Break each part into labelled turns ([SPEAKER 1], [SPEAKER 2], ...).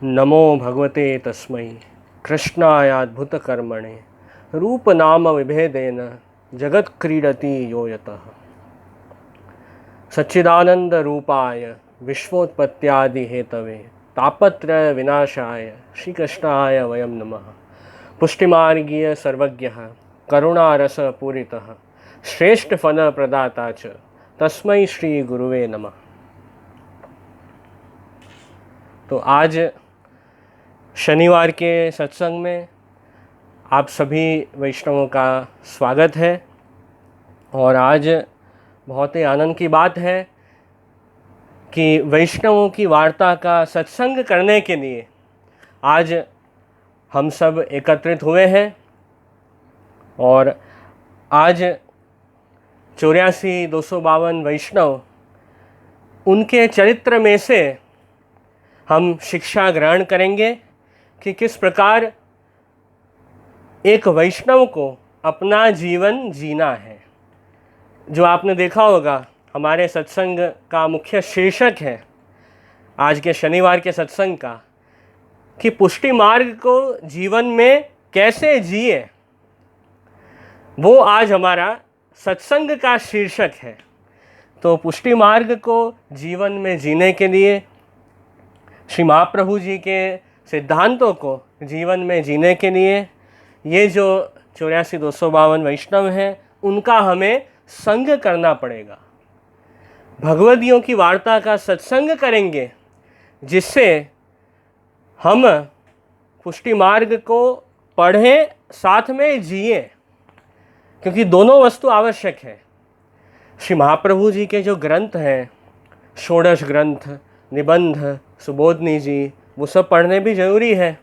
[SPEAKER 1] नमो भगवते तस्मै कृष्णायाद्भुतकर्मणे रूपनाम विभेदेन जगत्क्रीडति यो यतः सच्चिदानन्दरूपाय विश्वोत्पत्त्यादि हेतवे तापत्रय विनाशाय श्रीकृष्णाय वयं नमः। पुष्टिमार्गीय सर्वज्ञः करुणारसपूरितः श्रेष्ठफलप्रदाता च तस्मै श्री गुरुवे नमः। तो आज शनिवार के सत्संग में आप सभी वैष्णवों का स्वागत है। और आज बहुत ही आनंद की बात है कि वैष्णवों की वार्ता का सत्संग करने के लिए आज हम सब एकत्रित हुए हैं। और आज 84-252 वैष्णव, उनके चरित्र में से हम शिक्षा ग्रहण करेंगे कि किस प्रकार एक वैष्णव को अपना जीवन जीना है। जो आपने देखा होगा, हमारे सत्संग का मुख्य शीर्षक है आज के शनिवार के सत्संग का कि पुष्टि मार्ग को जीवन में कैसे जिए, वो आज हमारा सत्संग का शीर्षक है। तो पुष्टि मार्ग को जीवन में जीने के लिए, श्री महाप्रभु जी के सिद्धांतों को जीवन में जीने के लिए, ये जो 84-252 वैष्णव हैं, उनका हमें संग करना पड़ेगा। भगवदियों की वार्ता का सत्संग करेंगे जिससे हम पुष्टि मार्ग को पढ़ें, साथ में जिए, क्योंकि दोनों वस्तु आवश्यक है। श्री महाप्रभु जी के जो ग्रंथ हैं, षोडश ग्रंथ, निबंध, सुबोधनी जी, वो सब पढ़ने भी ज़रूरी है,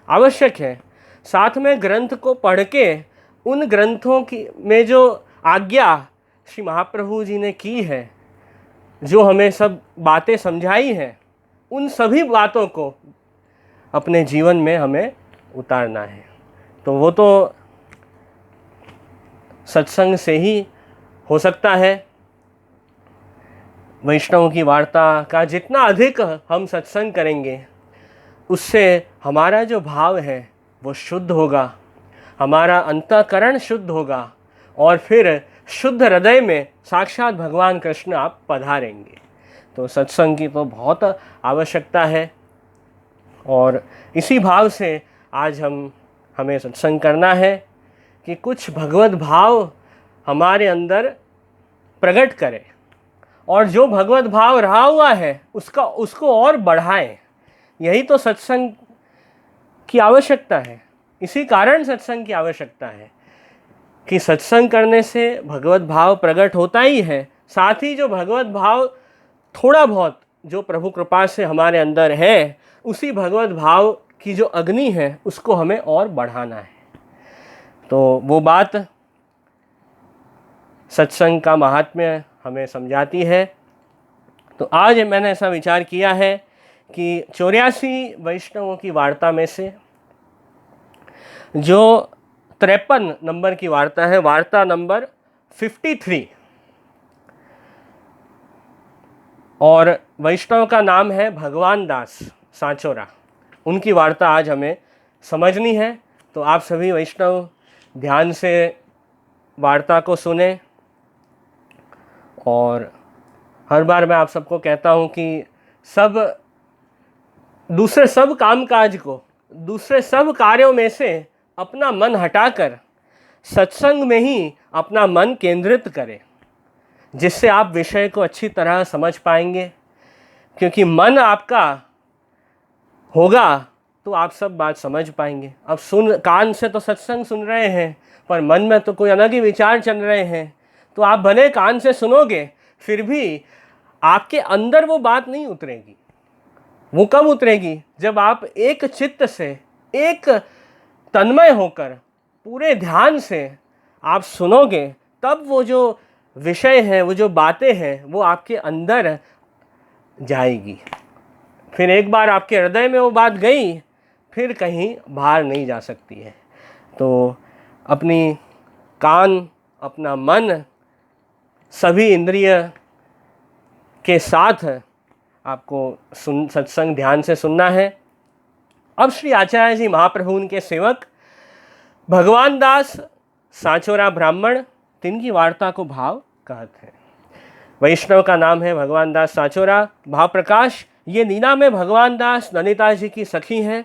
[SPEAKER 1] आवश्यक है। साथ में ग्रंथ को पढ़ के उन ग्रंथों की में जो आज्ञा श्री महाप्रभु जी ने की है, जो हमें सब बातें समझाई हैं, उन सभी बातों को अपने जीवन में हमें उतारना है। तो वो तो सत्संग से ही हो सकता है। वैष्णव की वार्ता का जितना अधिक हम सत्संग करेंगे, उससे हमारा जो भाव है वो शुद्ध होगा, हमारा अंतःकरण शुद्ध होगा, और फिर शुद्ध हृदय में साक्षात भगवान कृष्ण आप पधारेंगे। तो सत्संग की तो बहुत आवश्यकता है, और इसी भाव से आज हमें सत्संग करना है कि कुछ भगवत भाव हमारे अंदर प्रकट करें, और जो भगवत भाव रहा हुआ है उसको और बढ़ाएं। यही तो सत्संग की आवश्यकता है। इसी कारण सत्संग की आवश्यकता है कि सत्संग करने से भगवत भाव प्रकट होता ही है, साथ ही जो भगवत भाव थोड़ा बहुत जो प्रभु कृपा से हमारे अंदर है, उसी भगवत भाव की जो अग्नि है उसको हमें और बढ़ाना है। तो वो बात सत्संग का महात्म्य हमें समझाती है। तो आज मैंने ऐसा विचार किया है कि 84 वैष्णवों की वार्ता में से जो 53 नंबर की वार्ता है, वार्ता नंबर 53, और वैष्णव का नाम है भगवान दास सांचोरा, उनकी वार्ता आज हमें समझनी है। तो आप सभी वैष्णव ध्यान से वार्ता को सुने। और हर बार मैं आप सबको कहता हूँ कि दूसरे सब कामकाज को, दूसरे सब कार्यों में से अपना मन हटाकर सत्संग में ही अपना मन केंद्रित करें, जिससे आप विषय को अच्छी तरह समझ पाएंगे। क्योंकि मन आपका होगा तो आप सब बात समझ पाएंगे। अब कान से तो सत्संग सुन रहे हैं, पर मन में तो कोई अलग ही विचार चल रहे हैं। तो आप भले कान से सुनोगे, फिर भी आपके अंदर वो बात नहीं उतरेगी। वो कब उतरेगी? जब आप एक चित्त से, एक तन्मय होकर, पूरे ध्यान से आप सुनोगे, तब वो जो विषय है, वो जो बातें हैं, वो आपके अंदर जाएगी। फिर एक बार आपके हृदय में वो बात गई, फिर कहीं बाहर नहीं जा सकती है। तो अपनी कान, अपना मन, सभी इंद्रिय के साथ आपको सत्संग ध्यान से सुनना है। अब श्री आचार्य जी महाप्रभु उनके सेवक भगवान दास सांचोरा ब्राह्मण तिनकी वार्ता को भाव कहते हैं। वैष्णव का नाम है भगवान दास सांचोरा। भाव प्रकाश ये नीला में भगवान दास ललिता जी की सखी हैं,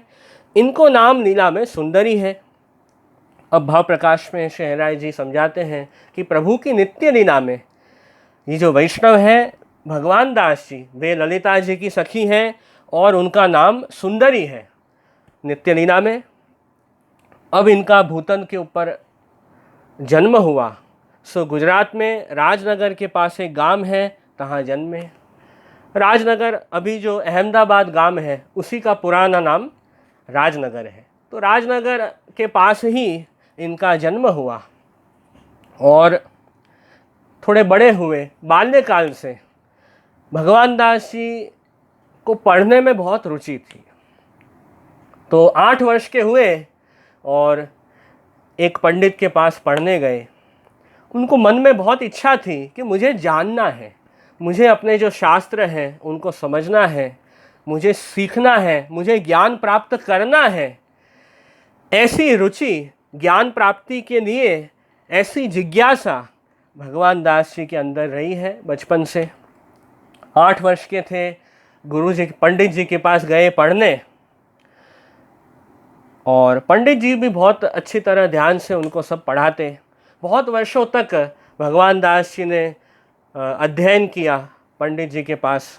[SPEAKER 1] इनको नाम नीला में सुंदरी है। अब भाव प्रकाश में शहराय जी समझाते हैं कि प्रभु की नित्य लीला में ये जो वैष्णव हैं भगवान दास जी, वे ललिता जी की सखी हैं और उनका नाम सुंदरी है नित्य लीला में। अब इनका भूतन के ऊपर जन्म हुआ, सो गुजरात में राजनगर के पास एक गांव है, तहाँ जन्मे। राजनगर अभी जो अहमदाबाद गांव है उसी का पुराना नाम राजनगर है। तो राजनगर के पास ही इनका जन्म हुआ और थोड़े बड़े हुए। बाल्यकाल से भगवान दास जी को पढ़ने में बहुत रुचि थी। तो 8 वर्ष के हुए और एक पंडित के पास पढ़ने गए। उनको मन में बहुत इच्छा थी कि मुझे जानना है, मुझे अपने जो शास्त्र हैं उनको समझना है, मुझे सीखना है, मुझे ज्ञान प्राप्त करना है। ऐसी रुचि ज्ञान प्राप्ति के लिए, ऐसी जिज्ञासा भगवान दास जी के अंदर रही है बचपन से। 8 वर्ष के थे, गुरु जी पंडित जी के पास गए पढ़ने और पंडित जी भी बहुत अच्छी तरह ध्यान से उनको सब पढ़ाते। बहुत वर्षों तक भगवान दास जी ने अध्ययन किया पंडित जी के पास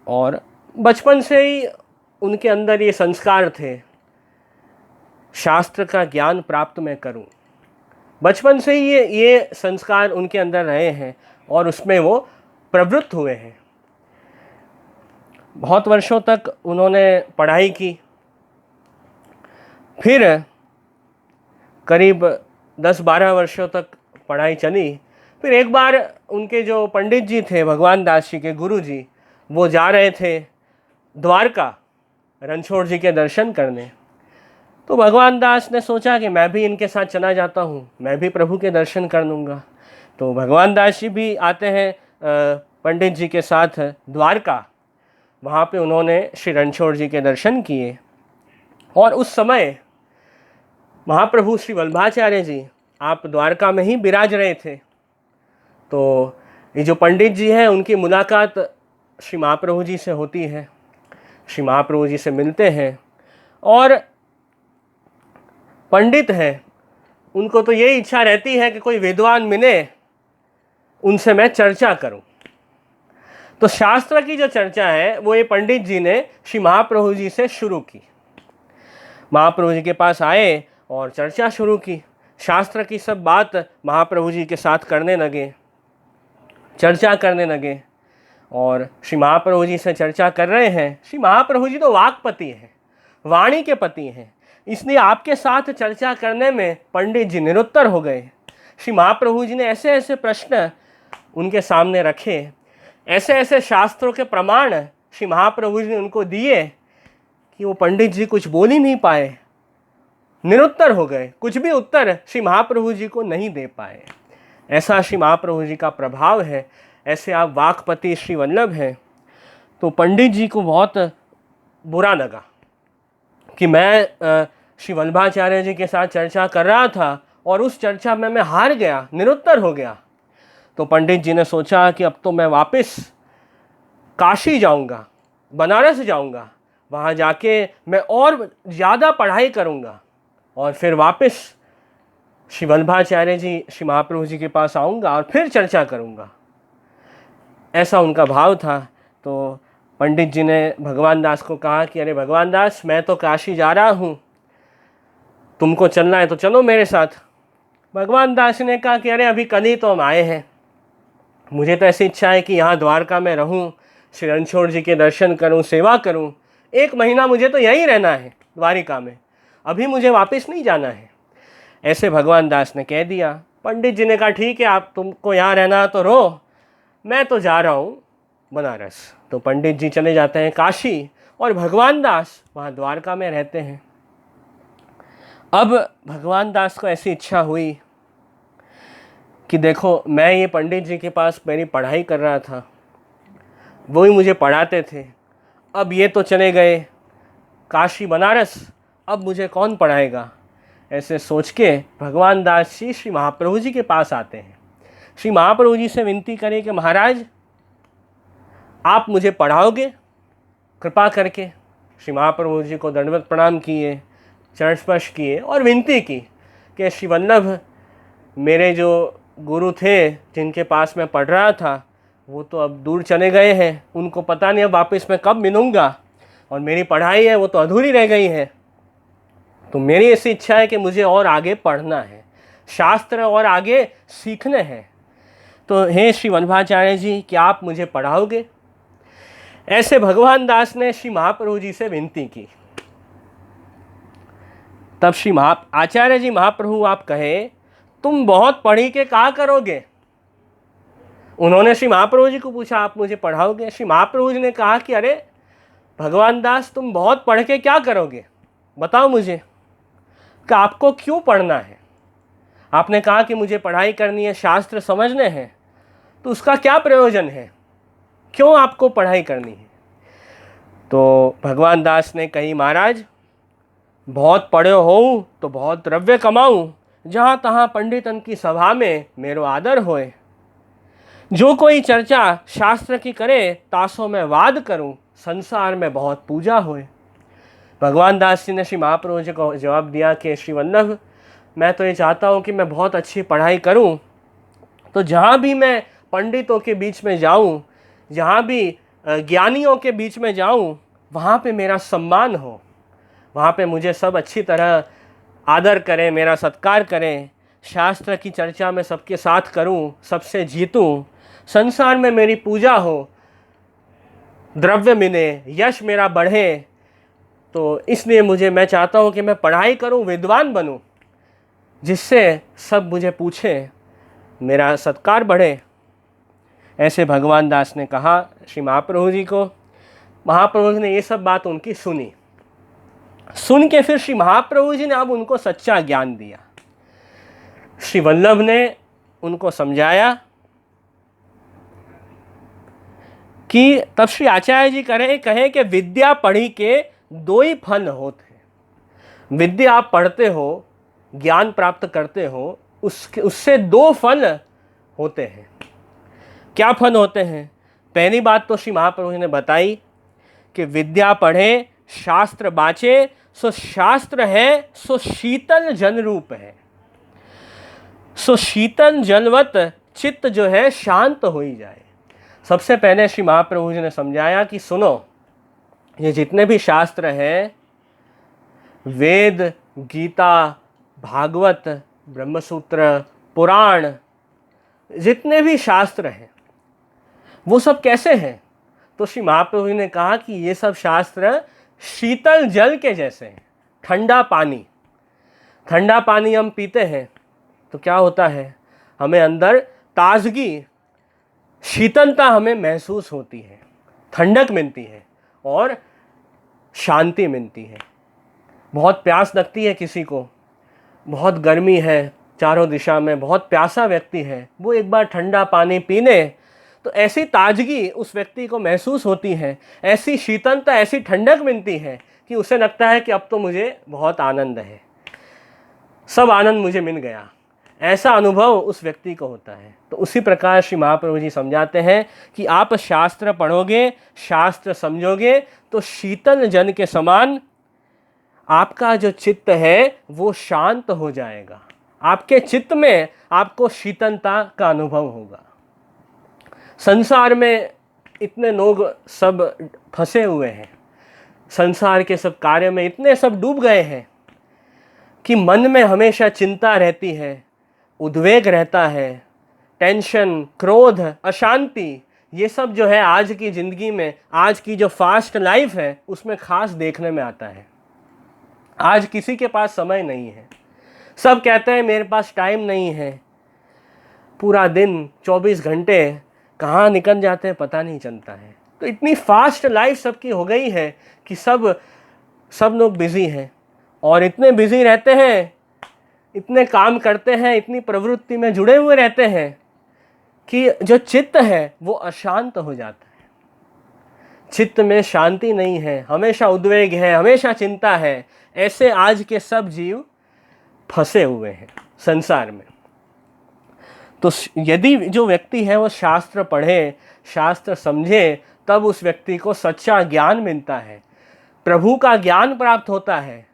[SPEAKER 1] और बचपन से ही उनके अंदर ये संस्कार थे, शास्त्र का ज्ञान प्राप्त मैं करूं। बचपन से ही ये संस्कार उनके अंदर रहे हैं और उसमें वो प्रवृत्त हुए हैं। बहुत वर्षों तक उन्होंने पढ़ाई की। फिर करीब 10-12 वर्षों तक पढ़ाई चली। फिर एक बार उनके जो पंडित जी थे भगवान दास जी के गुरु जी, वो जा रहे थे द्वारका रणछोड़ जी के दर्शन करने। तो भगवान दास ने सोचा कि मैं भी इनके साथ चला जाता हूँ, मैं भी प्रभु के दर्शन कर लूँगा। तो भगवान दास जी भी आते हैं पंडित जी के साथ द्वारका। वहाँ पे उन्होंने श्री रणछोड़ जी के दर्शन किए और उस समय महाप्रभु श्री वल्लभाचार्य जी आप द्वारका में ही विराज रहे थे। तो ये जो पंडित जी हैं उनकी मुलाकात श्री महाप्रभु जी से होती है, श्री महाप्रभु जी से मिलते हैं और पंडित हैं, उनको तो यही इच्छा रहती है कि कोई विद्वान मिले, उनसे मैं चर्चा करूं। तो शास्त्र की जो चर्चा है वो ये पंडित जी ने श्री महाप्रभु जी से शुरू की। महाप्रभु जी के पास आए और चर्चा शुरू की। शास्त्र की सब बात महाप्रभु जी के साथ करने लगे, चर्चा करने लगे और श्री महाप्रभु जी से चर्चा कर रहे हैं। श्री महाप्रभु जी तो वाक्पति हैं, वाणी के पति हैं, इसलिए आपके साथ चर्चा करने में पंडित जी निरुत्तर हो गए। श्री महाप्रभु जी ने ऐसे ऐसे प्रश्न उनके सामने रखे, ऐसे ऐसे शास्त्रों के प्रमाण श्री महाप्रभु जी ने उनको दिए कि वो पंडित जी कुछ बोल ही नहीं पाए, निरुत्तर हो गए, कुछ भी उत्तर श्री महाप्रभु जी को नहीं दे पाए। ऐसा श्री महाप्रभु जी का प्रभाव है, ऐसे आप वाक्पति श्री वल्लभ हैं। तो पंडित जी को बहुत बुरा लगा कि मैं श्री वल्लभाचार्य जी के साथ चर्चा कर रहा था और उस चर्चा में मैं हार गया, निरुत्तर हो गया। तो पंडित जी ने सोचा कि अब तो मैं वापस काशी जाऊंगा, बनारस जाऊंगा, वहाँ जाके मैं और ज़्यादा पढ़ाई करूंगा और फिर वापस श्री वल्लभाचार्य जी श्री महाप्रभु जी के पास आऊँगा और फिर चर्चा करूँगा। ऐसा उनका भाव था। तो पंडित जी ने भगवान दास को कहा कि अरे भगवान दास, मैं तो काशी जा रहा हूँ, तुमको चलना है तो चलो मेरे साथ। भगवान दास ने कहा कि अरे अभी कल ही तो हम आए हैं, मुझे तो ऐसी इच्छा है कि यहाँ द्वारका में रहूँ, श्री रणछोड़ जी के दर्शन करूँ, सेवा करूँ। 1 महीना मुझे तो यहीं रहना है द्वारिका में, अभी मुझे वापस नहीं जाना है। ऐसे भगवान दास ने कह दिया। पंडित जी ने कहा ठीक है, आप तुमको यहाँ रहना तो रहो, मैं तो जा रहा हूँ बनारस। तो पंडित जी चले जाते हैं काशी और भगवान दास वहाँ द्वारका में रहते हैं। अब भगवान दास को ऐसी इच्छा हुई कि देखो, मैं ये पंडित जी के पास मेरी पढ़ाई कर रहा था, वो ही मुझे पढ़ाते थे, अब ये तो चले गए काशी बनारस अब मुझे कौन पढ़ाएगा। ऐसे सोच के भगवान दास जी श्री महाप्रभु जी के पास आते हैं। श्री महाप्रभु जी से विनती करें कि महाराज आप मुझे पढ़ाओगे कृपा करके। श्री महाप्रभु जी को दंडवत प्रणाम किए, चरण स्पर्श किए और विनती की कि श्री वल्लभ मेरे जो गुरु थे जिनके पास मैं पढ़ रहा था वो तो अब दूर चले गए हैं, उनको पता नहीं अब वापस मैं कब मिलूँगा, और मेरी पढ़ाई है वो तो अधूरी रह गई है। तो मेरी ऐसी इच्छा है कि मुझे और आगे पढ़ना है, शास्त्र और आगे सीखने हैं। तो हे श्री वल्लभाचार्य जी क्या आप मुझे पढ़ाओगे। ऐसे भगवान दास ने श्री महाप्रभु जी से विनती की। तब श्री आचार्य जी महाप्रभु आप कहे तुम बहुत पढ़ी के क्या करोगे। उन्होंने श्री महाप्रभु जी को पूछा आप मुझे पढ़ाओगे। श्री महाप्रभु जी ने कहा कि अरे भगवान दास तुम बहुत पढ़ के क्या करोगे, बताओ मुझे कि आपको क्यों पढ़ना है। आपने कहा कि मुझे पढ़ाई करनी है, शास्त्र समझने हैं, तो उसका क्या प्रयोजन है, क्यों आपको पढ़ाई करनी है। तो भगवान दास ने कही महाराज बहुत पढ़े हो तो बहुत द्रव्य कमाऊं, जहाँ तहाँ पंडितन की सभा में मेरो आदर होए। जो कोई चर्चा शास्त्र की करे तासों में वाद करूं, संसार में बहुत पूजा होए। भगवान दास जी ने श्री महाप्रभु जी को जवाब दिया कि श्री वल्लभ मैं तो ये चाहता हूँ कि मैं बहुत अच्छी पढ़ाई करूँ, तो जहाँ भी मैं पंडितों के बीच में जाऊँ, जहाँ भी ज्ञानियों के बीच में जाऊँ, वहाँ पे मेरा सम्मान हो, वहाँ पे मुझे सब अच्छी तरह आदर करें, मेरा सत्कार करें, शास्त्र की चर्चा में सबके साथ करूँ, सबसे जीतूँ, संसार में मेरी पूजा हो, द्रव्य मिले, यश मेरा बढ़े। तो इसलिए मैं चाहता हूँ कि मैं पढ़ाई करूँ, विद्वान बनूँ, जिससे सब मुझे पूछे, मेरा सत्कार बढ़े। ऐसे भगवान दास ने कहा श्री महाप्रभु जी को। महाप्रभु जी ने ये सब बात उनकी सुनी। सुन के फिर श्री महाप्रभु जी ने अब उनको सच्चा ज्ञान दिया। श्री वल्लभ ने उनको समझाया कि तब श्री आचार्य जी कहे कि विद्या पढ़ी के दो ही फल होते हैं। विद्या आप पढ़ते हो, ज्ञान प्राप्त करते हो, उससे दो फल होते हैं। क्या फल होते हैं। पहली बात तो श्री महाप्रभु जी ने बताई कि विद्या पढ़े शास्त्र बाँचे, सो शास्त्र है सो शीतल जल रूप है। सो शीतल जलवत चित्त जो है शांत हो ही जाए। सबसे पहले श्री महाप्रभु जी ने समझाया कि सुनो, ये जितने भी शास्त्र हैं, वेद, गीता, भागवत, ब्रह्मसूत्र, पुराण, जितने भी शास्त्र हैं वो सब कैसे हैं। तो श्री महाप्रभु जी ने कहा कि ये सब शास्त्र शीतल जल के जैसे हैं। ठंडा पानी, ठंडा पानी हम पीते हैं तो क्या होता है, हमें अंदर ताजगी, शीतलता हमें महसूस होती है, ठंडक मिलती है और शांति मिलती है। बहुत प्यास लगती है किसी को, बहुत गर्मी है चारों दिशा में, बहुत प्यासा व्यक्ति है, वो एक बार ठंडा पानी पी ले तो ऐसी ताजगी उस व्यक्ति को महसूस होती है, ऐसी शीतलता, ऐसी ठंडक मिलती है कि उसे लगता है कि अब तो मुझे बहुत आनंद है, सब आनंद मुझे मिल गया। ऐसा अनुभव उस व्यक्ति को होता है। तो उसी प्रकार श्री महाप्रभु जी समझाते हैं कि आप शास्त्र पढ़ोगे, शास्त्र समझोगे तो शीतल जल के समान आपका जो चित्त है वो शांत हो जाएगा। आपके चित्त में आपको शीतलता का अनुभव होगा। संसार में इतने लोग सब फंसे हुए हैं, संसार के सब कार्य में इतने सब डूब गए हैं कि मन में हमेशा चिंता रहती है, उद्वेग रहता है, टेंशन, क्रोध, अशांति, ये सब जो है आज की ज़िंदगी में, आज की जो फास्ट लाइफ है उसमें खास देखने में आता है। आज किसी के पास समय नहीं है, सब कहते हैं मेरे पास टाइम नहीं है। पूरा दिन 24 घंटे कहाँ निकल जाते हैं पता नहीं चलता है। तो इतनी फास्ट लाइफ सबकी हो गई है कि सब लोग बिज़ी हैं और इतने बिज़ी रहते हैं, इतने काम करते हैं, इतनी प्रवृत्ति में जुड़े हुए रहते हैं कि जो चित्त है वो अशांत हो जाता है। चित्त में शांति नहीं है, हमेशा उद्वेग है, हमेशा चिंता है, ऐसे आज के सब जीव फंसे हुए हैं संसार में। तो यदि जो व्यक्ति है वो शास्त्र पढ़े, शास्त्र समझे, तब उस व्यक्ति को सच्चा ज्ञान मिलता है, प्रभु का ज्ञान प्राप्त होता है,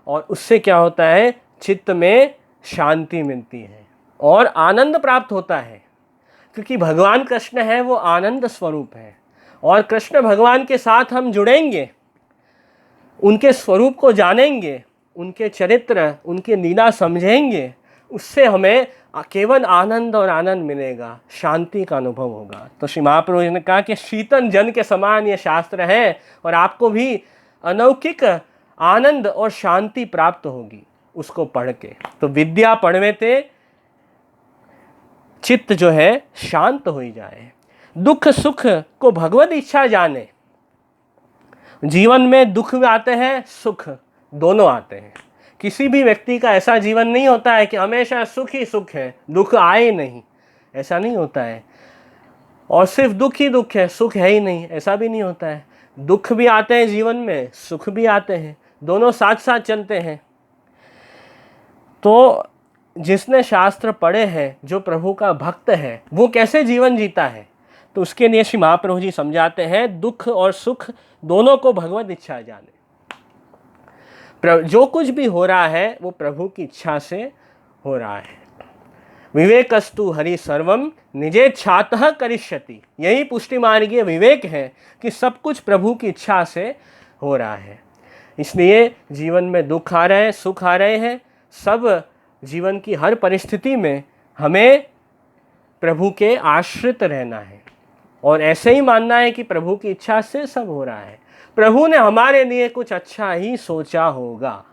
[SPEAKER 1] और उससे क्या होता है, चित्त में शांति मिलती है और आनंद प्राप्त होता है। क्योंकि भगवान कृष्ण है वो आनंद स्वरूप है, और कृष्ण भगवान के साथ हम जुड़ेंगे, उनके स्वरूप को जानेंगे, उनके चरित्र, उनकी लीला समझेंगे, उससे हमें केवल आनंद और आनंद मिलेगा, शांति का अनुभव होगा। तो श्री महाप्रभु ने कहा कि शीतल जल के समान ये शास्त्र है, और आपको भी अलौकिक आनंद और शांति प्राप्त होगी उसको पढ़ के। तो विद्या पढ़वे ते चित्त जो है शांत हो जाए, दुख सुख को भगवत इच्छा जाने। जीवन में दुख भी आते हैं, सुख दोनों आते हैं। किसी भी व्यक्ति का ऐसा जीवन नहीं होता है कि हमेशा सुख ही सुख है, दुख आए नहीं, ऐसा नहीं होता है। और सिर्फ दुख ही दुख है, सुख है ही नहीं, ऐसा भी नहीं होता है। दुख भी आते हैं जीवन में, सुख भी आते हैं, दोनों साथ साथ चलते हैं। तो जिसने शास्त्र पढ़े हैं, जो प्रभु का भक्त है, वो कैसे जीवन जीता है, तो उसके लिए श्री महाप्रभु जी समझाते हैं, दुख और सुख दोनों को भगवत इच्छा जाने। जो कुछ भी हो रहा है वो प्रभु की इच्छा से हो रहा है। विवेकस्तु हरि सर्वम निजेच्छातः करिष्यति, यही पुष्टि मार्गीय विवेक है कि सब कुछ प्रभु की इच्छा से हो रहा है। इसलिए जीवन में दुख आ रहे हैं, सुख आ रहे हैं, सब जीवन की हर परिस्थिति में हमें प्रभु के आश्रित रहना है, और ऐसे ही मानना है कि प्रभु की इच्छा से सब हो रहा है। प्रभु ने हमारे लिए कुछ अच्छा ही सोचा होगा।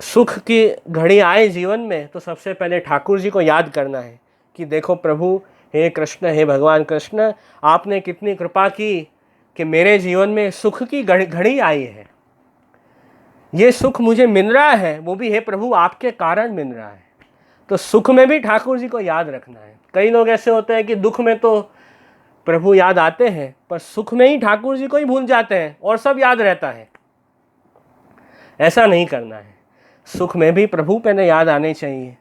[SPEAKER 1] सुख की घड़ी आए जीवन में तो सबसे पहले ठाकुर जी को याद करना है कि देखो प्रभु, हे कृष्ण, हे भगवान कृष्ण, आपने कितनी कृपा की कि मेरे जीवन में सुख की घड़ी आई है। ये सुख मुझे मिल रहा है, वो भी हे प्रभु आपके कारण मिल रहा है। तो सुख में भी ठाकुर जी को याद रखना है। कई लोग ऐसे होते हैं कि दुख में तो प्रभु याद आते हैं, पर सुख में ही ठाकुर जी को ही भूल जाते हैं और सब याद रहता है। ऐसा नहीं करना है। सुख में भी प्रभु पहले याद आने चाहिए।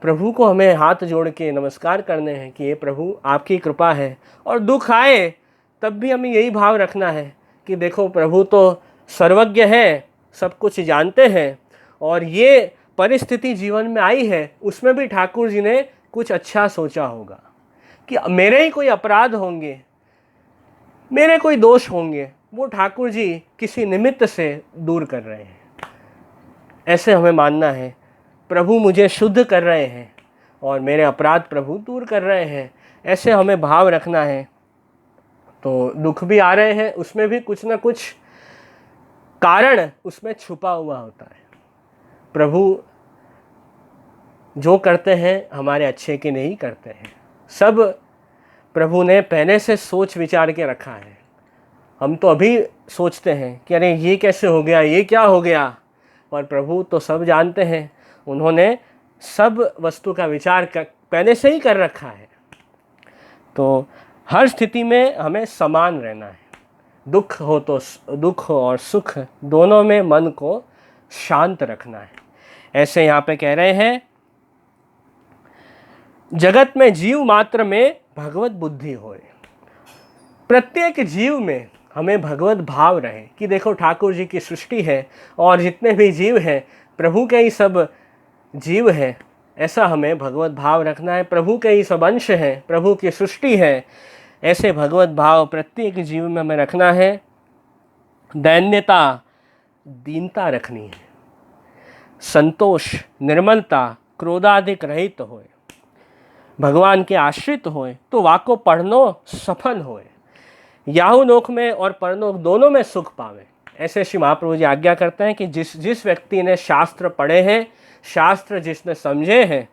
[SPEAKER 1] प्रभु को हमें हाथ जोड़ के नमस्कार करने हैं कि ये प्रभु आपकी कृपा है। और दुख आए तब भी हमें यही भाव रखना है कि देखो प्रभु तो सर्वज्ञ है, सब कुछ जानते हैं, और ये परिस्थिति जीवन में आई है उसमें भी ठाकुर जी ने कुछ अच्छा सोचा होगा कि मेरे ही कोई अपराध होंगे, मेरे कोई दोष होंगे, वो ठाकुर जी किसी निमित्त से दूर कर रहे हैं। ऐसे हमें मानना है, प्रभु मुझे शुद्ध कर रहे हैं और मेरे अपराध प्रभु दूर कर रहे हैं, ऐसे हमें भाव रखना है। तो दुख भी आ रहे हैं, उसमें भी कुछ ना कुछ कारण उसमें छुपा हुआ होता है। प्रभु जो करते हैं हमारे अच्छे के लिए ही करते हैं। सब प्रभु ने पहले से सोच विचार के रखा है। हम तो अभी सोचते हैं कि अरे ये कैसे हो गया, ये क्या हो गया, पर प्रभु तो सब जानते हैं। उन्होंने सब वस्तु का विचार पहले से ही कर रखा है। तो हर स्थिति में हमें समान रहना है। दुख हो तो दुख और सुख दोनों में मन को शांत रखना है। ऐसे यहाँ पे कह रहे हैं, जगत में जीव मात्र में भगवत बुद्धि होए। प्रत्येक जीव में हमें भगवत भाव रहे कि देखो ठाकुर जी की सृष्टि है और जितने भी जीव हैं प्रभु के ही सब जीव हैं, ऐसा हमें भगवत भाव रखना है। प्रभु के ही सब अंश हैं, प्रभु की सृष्टि है, ऐसे भगवत भाव प्रत्येक जीव में हमें रखना है। दैन्यता, दीनता रखनी है। संतोष, निर्मलता, क्रोधाधिक रहित होए, भगवान के आश्रित होए, तो वाको पढ़नो सफल होए, याहू लोक में और परलोक दोनों में सुख पावे। ऐसे श्री महाप्रभु जी आज्ञा करते हैं कि जिस व्यक्ति ने शास्त्र पढ़े हैं, शास्त्र जिसने समझे हैं,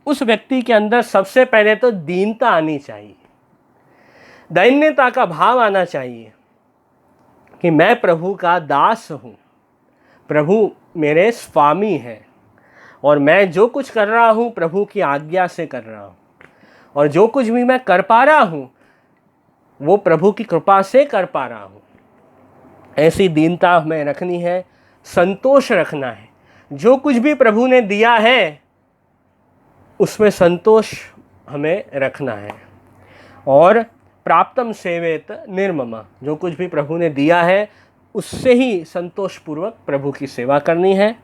[SPEAKER 1] उस व्यक्ति के अंदर सबसे पहले तो दीनता आनी चाहिए, दैन्यता का भाव आना चाहिए कि मैं प्रभु का दास हूँ, प्रभु मेरे स्वामी हैं और मैं जो कुछ कर रहा हूँ प्रभु की आज्ञा से कर रहा हूँ, और जो कुछ भी मैं कर पा रहा हूँ वो प्रभु की कृपा से कर पा रहा हूँ। ऐसी दीनता हमें रखनी है, संतोष रखना है। जो कुछ भी प्रभु ने दिया है उसमें संतोष हमें रखना है। और प्राप्तम सेवेत निर्मम, जो कुछ भी प्रभु ने दिया है उससे ही संतोषपूर्वक प्रभु की सेवा करनी है।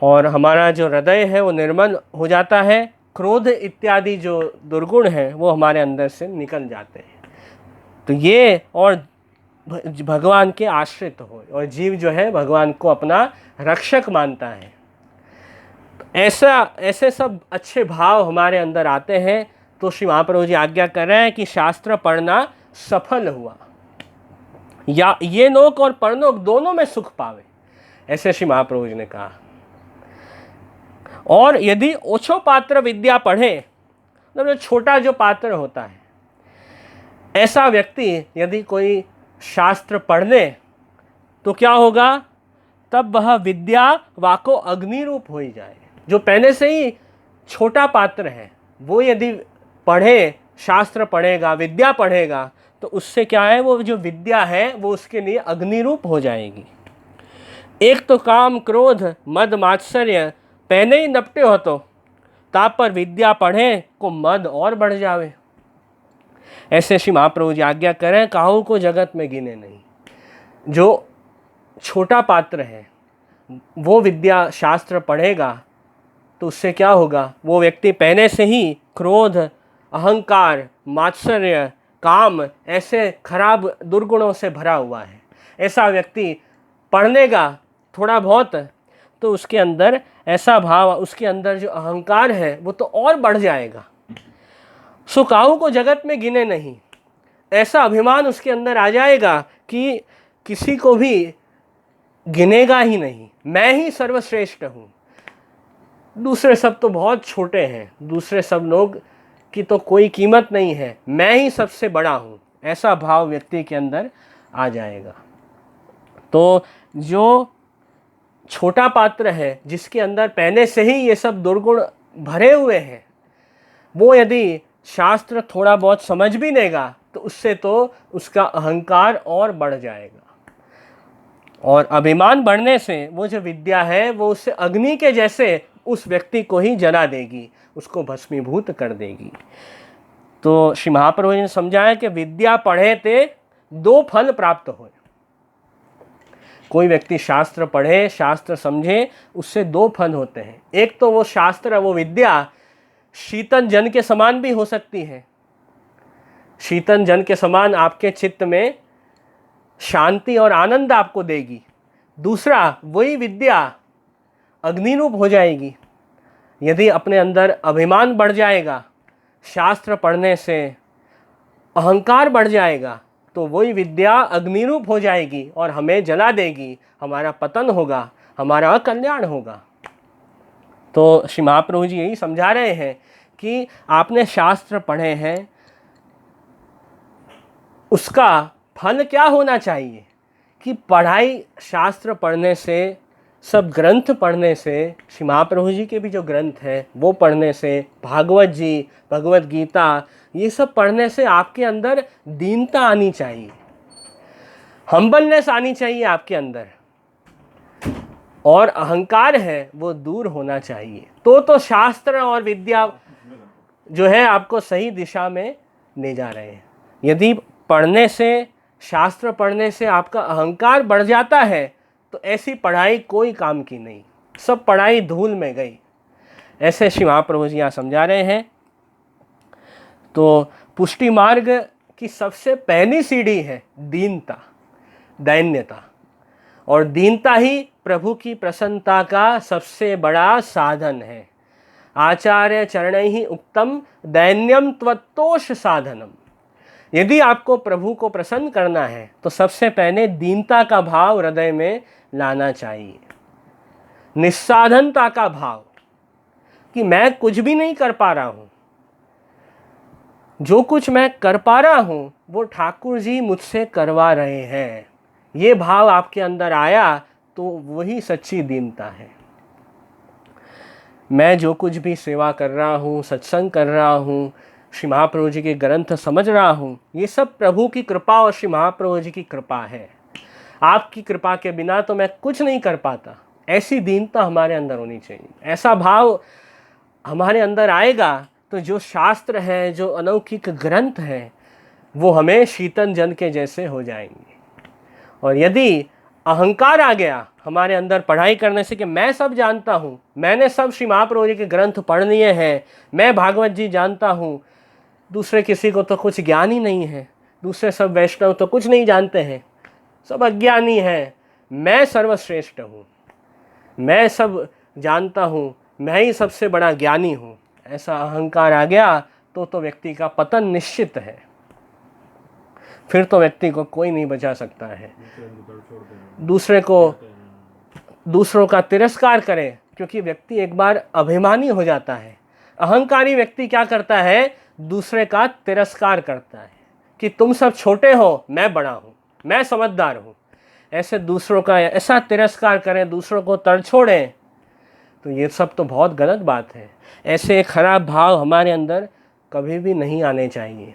[SPEAKER 1] और हमारा जो हृदय है वो निर्मल हो जाता है, क्रोध इत्यादि जो दुर्गुण हैं वो हमारे अंदर से निकल जाते हैं। तो ये और भगवान के आश्रित हो, और जीव जो है भगवान को अपना रक्षक मानता है। ऐसे सब अच्छे भाव हमारे अंदर आते हैं तो श्री महाप्रभु जी आज्ञा कर रहे हैं कि शास्त्र पढ़ना सफल हुआ, या ये लोक और परलोक दोनों में सुख पावे, ऐसे श्री महाप्रभु जी ने कहा। और यदि ओछो पात्र विद्या पढ़े, मतलब छोटा जो पात्र होता है, ऐसा व्यक्ति यदि कोई शास्त्र पढ़ ले तो क्या होगा, तब वह विद्या वाको अग्नि रूप हो ही जाए। जो पहले से ही छोटा पात्र है वो यदि पढ़े, शास्त्र पढ़ेगा, विद्या पढ़ेगा, तो उससे क्या है, वो जो विद्या है वो उसके लिए अग्नि रूप हो जाएगी। एक तो काम क्रोध मद मात्सर्य पहले ही नपटे हो तो ताप पर विद्या पढ़े को मद और बढ़ जावे। ऐसे श्री महाप्रभु जी आज्ञा करें, काहू को जगत में गिने नहीं। जो छोटा पात्र है वो विद्या शास्त्र पढ़ेगा तो उससे क्या होगा, वो व्यक्ति पहले से ही क्रोध, अहंकार, मात्सर्य, काम ऐसे खराब दुर्गुणों से भरा हुआ है। ऐसा व्यक्ति पढ़ लेगा थोड़ा बहुत तो उसके अंदर ऐसा भाव, उसके अंदर जो अहंकार है वो तो और बढ़ जाएगा। सो काहू को जगत में गिने नहीं, ऐसा अभिमान उसके अंदर आ जाएगा कि किसी को भी गिनेगा ही नहीं, मैं ही सर्वश्रेष्ठ हूँ, दूसरे सब तो बहुत छोटे हैं, दूसरे सब लोग की तो कोई कीमत नहीं है, मैं ही सबसे बड़ा हूँ, ऐसा भाव व्यक्ति के अंदर आ जाएगा। तो जो छोटा पात्र है जिसके अंदर पहले से ही ये सब दुर्गुण भरे हुए हैं, वो यदि शास्त्र थोड़ा बहुत समझ भी लेगा तो उससे तो उसका अहंकार और बढ़ जाएगा, और अभिमान बढ़ने से वो जो विद्या है वो उससे अग्नि के जैसे उस व्यक्ति को ही जला देगी, उसको भस्मीभूत कर देगी। तो श्री महाप्रभु ने समझाया कि विद्या पढ़े ते दो फल प्राप्त हो। कोई व्यक्ति शास्त्र पढ़े, शास्त्र समझे, उससे दो फल होते हैं। एक तो वो शास्त्र, वो विद्या शीतल जल के समान भी हो सकती है, शीतल जल के समान आपके चित्त में शांति और आनंद आपको देगी। दूसरा, वही विद्या अग्नि रूप हो जाएगी। यदि अपने अंदर अभिमान बढ़ जाएगा, शास्त्र पढ़ने से अहंकार बढ़ जाएगा, तो वही विद्या अग्नि रूप हो जाएगी और हमें जला देगी, हमारा पतन होगा, हमारा अकल्याण होगा। तो श्री महाप्रभु जी यही समझा रहे हैं कि आपने शास्त्र पढ़े हैं, उसका फल क्या होना चाहिए कि पढ़ाई, शास्त्र पढ़ने से, सब ग्रंथ पढ़ने से, श्री महाप्रभु जी के भी जो ग्रंथ हैं वो पढ़ने से, भागवत जी, भगवत गीता, ये सब पढ़ने से आपके अंदर दीनता आनी चाहिए, हम्बलनेस आनी चाहिए आपके अंदर, और अहंकार है वो दूर होना चाहिए। तो शास्त्र और विद्या जो है आपको सही दिशा में ले जा रहे हैं। यदि पढ़ने से, शास्त्र पढ़ने से आपका अहंकार बढ़ जाता है तो ऐसी पढ़ाई कोई काम की नहीं, सब पढ़ाई धूल में गई। ऐसे श्री महाप्रभु जी यहाँ समझा रहे हैं। तो पुष्टि मार्ग की सबसे पहली सीढ़ी है दीनता, दैन्यता, और दीनता ही प्रभु की प्रसन्नता का सबसे बड़ा साधन है। आचार्य चरणैः ही उक्तम दैन्यम त्वत्तोष साधनम। यदि आपको प्रभु को प्रसन्न करना है तो सबसे पहले दीनता का भाव हृदय में लाना चाहिए, निस्साधनता का भाव कि मैं कुछ भी नहीं कर पा रहा हूँ, जो कुछ मैं कर पा रहा हूँ वो ठाकुर जी मुझसे करवा रहे हैं। ये भाव आपके अंदर आया तो वही सच्ची दीनता है। मैं जो कुछ भी सेवा कर रहा हूँ, सत्संग कर रहा हूँ, श्री महाप्रभु जी के ग्रंथ समझ रहा हूँ, ये सब प्रभु की कृपा और श्री महाप्रभु जी की कृपा है। आपकी कृपा के बिना तो मैं कुछ नहीं कर पाता। ऐसी दीनता हमारे अंदर होनी चाहिए। ऐसा भाव हमारे अंदर आएगा तो जो शास्त्र है, जो अलौकिक ग्रंथ है, वो हमें शीतल जल के जैसे हो जाएंगे। और यदि अहंकार आ गया हमारे अंदर पढ़ाई करने से कि मैं सब जानता हूँ, मैंने सब श्री महाप्रभु जी के ग्रंथ पढ़ लिए हैं, मैं भागवत जी जानता हूँ, दूसरे किसी को तो कुछ ज्ञान ही नहीं है, दूसरे सब वैष्णव तो कुछ नहीं जानते हैं, सब अज्ञानी हैं, मैं सर्वश्रेष्ठ हूँ, मैं सब जानता हूँ, मैं ही सबसे बड़ा ज्ञानी हूँ, ऐसा अहंकार आ गया तो व्यक्ति का पतन निश्चित है। फिर तो व्यक्ति को कोई नहीं बचा सकता है। दूसरों का तिरस्कार करे, क्योंकि व्यक्ति एक बार अभिमानी हो जाता है। अहंकारी व्यक्ति क्या करता है? दूसरे का तिरस्कार करता है कि तुम सब छोटे हो, मैं बड़ा हूँ, मैं समझदार हूँ। ऐसे दूसरों का ऐसा तिरस्कार करें, दूसरों को तड़छोड़ें, तो ये सब तो बहुत गलत बात है। ऐसे खराब भाव हमारे अंदर कभी भी नहीं आने चाहिए।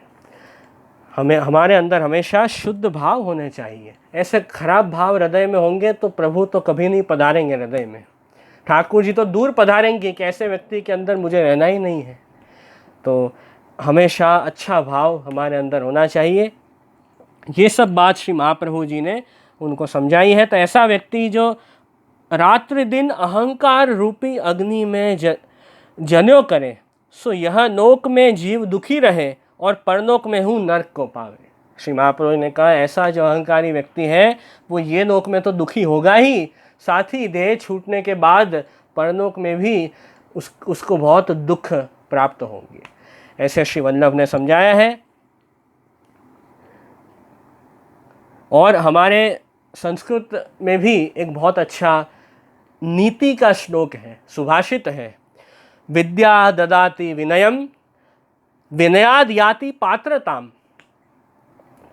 [SPEAKER 1] हमारे अंदर हमेशा शुद्ध भाव होने चाहिए। ऐसे खराब भाव हृदय में होंगे तो प्रभु तो कभी नहीं पधारेंगे हृदय में। ठाकुर जी तो दूर पधारेंगे कि ऐसे व्यक्ति के अंदर मुझे रहना ही नहीं है। तो हमेशा अच्छा भाव हमारे अंदर होना चाहिए। ये सब बात श्री महाप्रभु जी ने उनको समझाई है। तो ऐसा व्यक्ति जो रात्रि दिन अहंकार रूपी अग्नि में जन्यो करे, सो यह लोक में जीव दुखी रहे और परलोक में हूँ नरक को पावे। श्री महाप्रभु ने कहा ऐसा जो अहंकारी व्यक्ति है वो ये लोक में तो दुखी होगा ही, साथ ही देह छूटने के बाद परलोक में भी उसको बहुत दुख प्राप्त होंगे। ऐसे श्री वल्लभ ने समझाया है। और हमारे संस्कृत में भी एक बहुत अच्छा नीति का श्लोक है, सुभाषित है, विद्या ददाति विनयम विनयाद याति पात्रताम।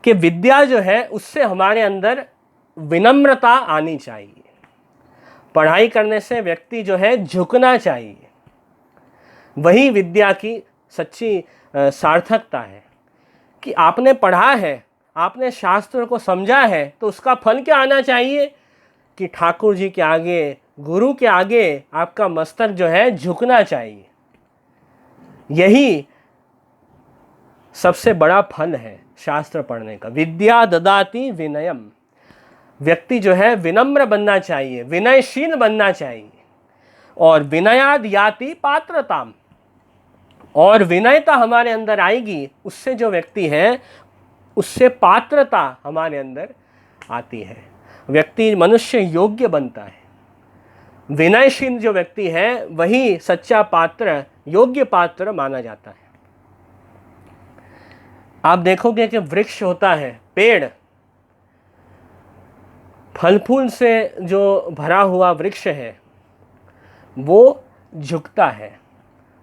[SPEAKER 1] कि विद्या जो है उससे हमारे अंदर विनम्रता आनी चाहिए। पढ़ाई करने से व्यक्ति जो है झुकना चाहिए, वही विद्या की सच्ची सार्थकता है। कि आपने पढ़ा है, आपने शास्त्र को समझा है, तो उसका फल क्या आना चाहिए? कि ठाकुर जी के आगे, गुरु के आगे आपका मस्तक जो है झुकना चाहिए। यही सबसे बड़ा फल है शास्त्र पढ़ने का। विद्या ददाति विनयम। व्यक्ति जो है विनम्र बनना चाहिए, विनयशील बनना चाहिए। और विनयाद याति पात्रताम। और विनयता हमारे अंदर आएगी, उससे जो व्यक्ति है उससे पात्रता हमारे अंदर आती है। व्यक्ति मनुष्य योग्य बनता है। विनयशील जो व्यक्ति है वही सच्चा पात्र, योग्य पात्र माना जाता है। आप देखोगे कि वृक्ष होता है, पेड़, फल फूल से जो भरा हुआ वृक्ष है वो झुकता है।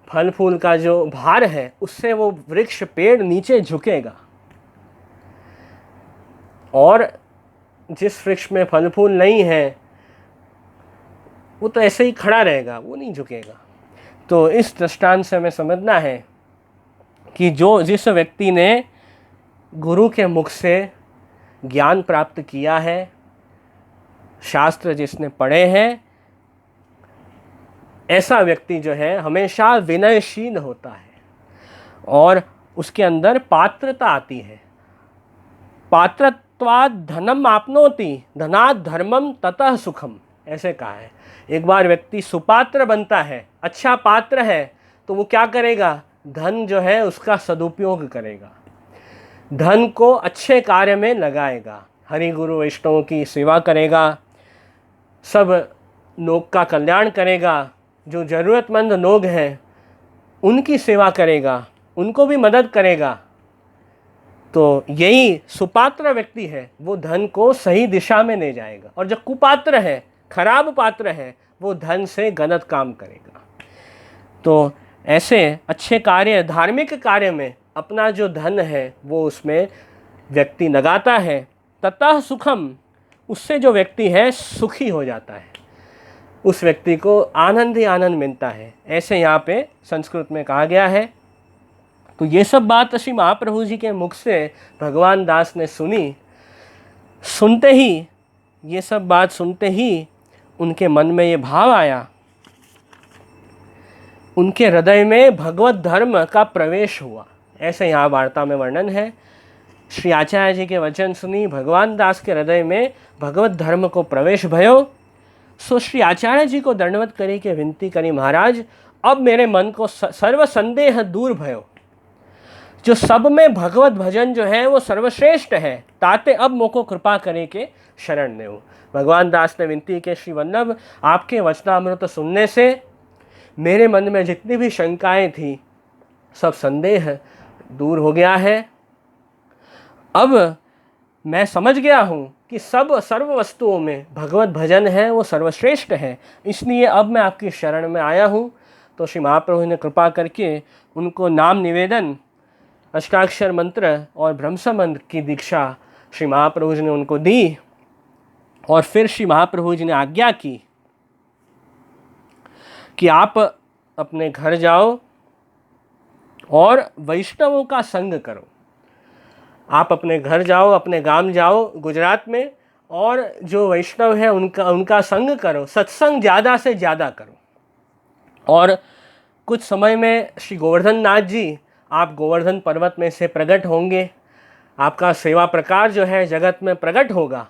[SPEAKER 1] फल फूल का जो भार है उससे वो वृक्ष, पेड़ नीचे झुकेगा। और जिस वृक्ष में फल फूल नहीं है वो तो ऐसे ही खड़ा रहेगा, वो नहीं झुकेगा। तो इस दृष्टांत से हमें समझना है कि जिस व्यक्ति ने गुरु के मुख से ज्ञान प्राप्त किया है, शास्त्र जिसने पढ़े हैं, ऐसा व्यक्ति जो है हमेशा विनयशील होता है और उसके अंदर पात्रता आती है। पात्रत्वाद धनम आपनोति धनात् धर्मम ततः सुखम, ऐसे कहा है। एक बार व्यक्ति सुपात्र बनता है, अच्छा पात्र है, तो वो क्या करेगा? धन जो है उसका सदुपयोग करेगा, धन को अच्छे कार्य में लगाएगा, हरि गुरु वैष्णवों की सेवा करेगा, सब लोग का कल्याण करेगा, जो ज़रूरतमंद लोग हैं उनकी सेवा करेगा, उनको भी मदद करेगा। तो यही सुपात्र व्यक्ति है, वो धन को सही दिशा में ले जाएगा। और जो कुपात्र है, खराब पात्र है, वो धन से गलत काम करेगा। तो ऐसे अच्छे कार्य, धार्मिक कार्य में अपना जो धन है वो उसमें व्यक्ति लगाता है। ततः सुखम, उससे जो व्यक्ति है सुखी हो जाता है, उस व्यक्ति को आनंद ही आनंद मिलता है। ऐसे यहाँ पे संस्कृत में कहा गया है। तो ये सब बात श्री महाप्रभु जी के मुख से भगवान दास ने सुनी। सुनते ही, ये सब बात सुनते ही उनके मन में ये भाव आया, उनके हृदय में भगवत धर्म का प्रवेश हुआ। ऐसे यहाँ वार्ता में वर्णन है। श्री आचार्य जी के वचन सुनी भगवान दास के हृदय में भगवत धर्म को प्रवेश भयो। सो श्री आचार्य जी को दंडवत करी के विनती करी, महाराज अब मेरे मन को सर्व संदेह दूर भयो। जो सब में भगवत भजन जो है वो सर्वश्रेष्ठ है, ताते अब मोको कृपा करे के शरण देव। भगवान दास ने विनती के, श्री वल्लभ आपके वचनामृत सुनने से मेरे मन में जितनी भी शंकाएं थी सब संदेह दूर हो गया है। अब मैं समझ गया हूँ कि सब सर्व वस्तुओं में भगवत भजन है वो सर्वश्रेष्ठ है, इसलिए अब मैं आपकी शरण में आया हूँ। तो श्री महाप्रभु ने कृपा करके उनको नाम निवेदन, अष्टाक्षर मंत्र और ब्रह्म संबंध की दीक्षा श्री महाप्रभु जी ने उनको दी। और फिर श्री महाप्रभु जी ने आज्ञा की कि आप अपने घर जाओ और वैष्णवों का संग करो। आप अपने घर जाओ, अपने गांव जाओ गुजरात में, और जो वैष्णव है उनका संग करो, सत्संग ज़्यादा से ज़्यादा करो। और कुछ समय में श्री गोवर्धन नाथ जी आप गोवर्धन पर्वत में से प्रकट होंगे, आपका सेवा प्रकार जो है जगत में प्रकट होगा।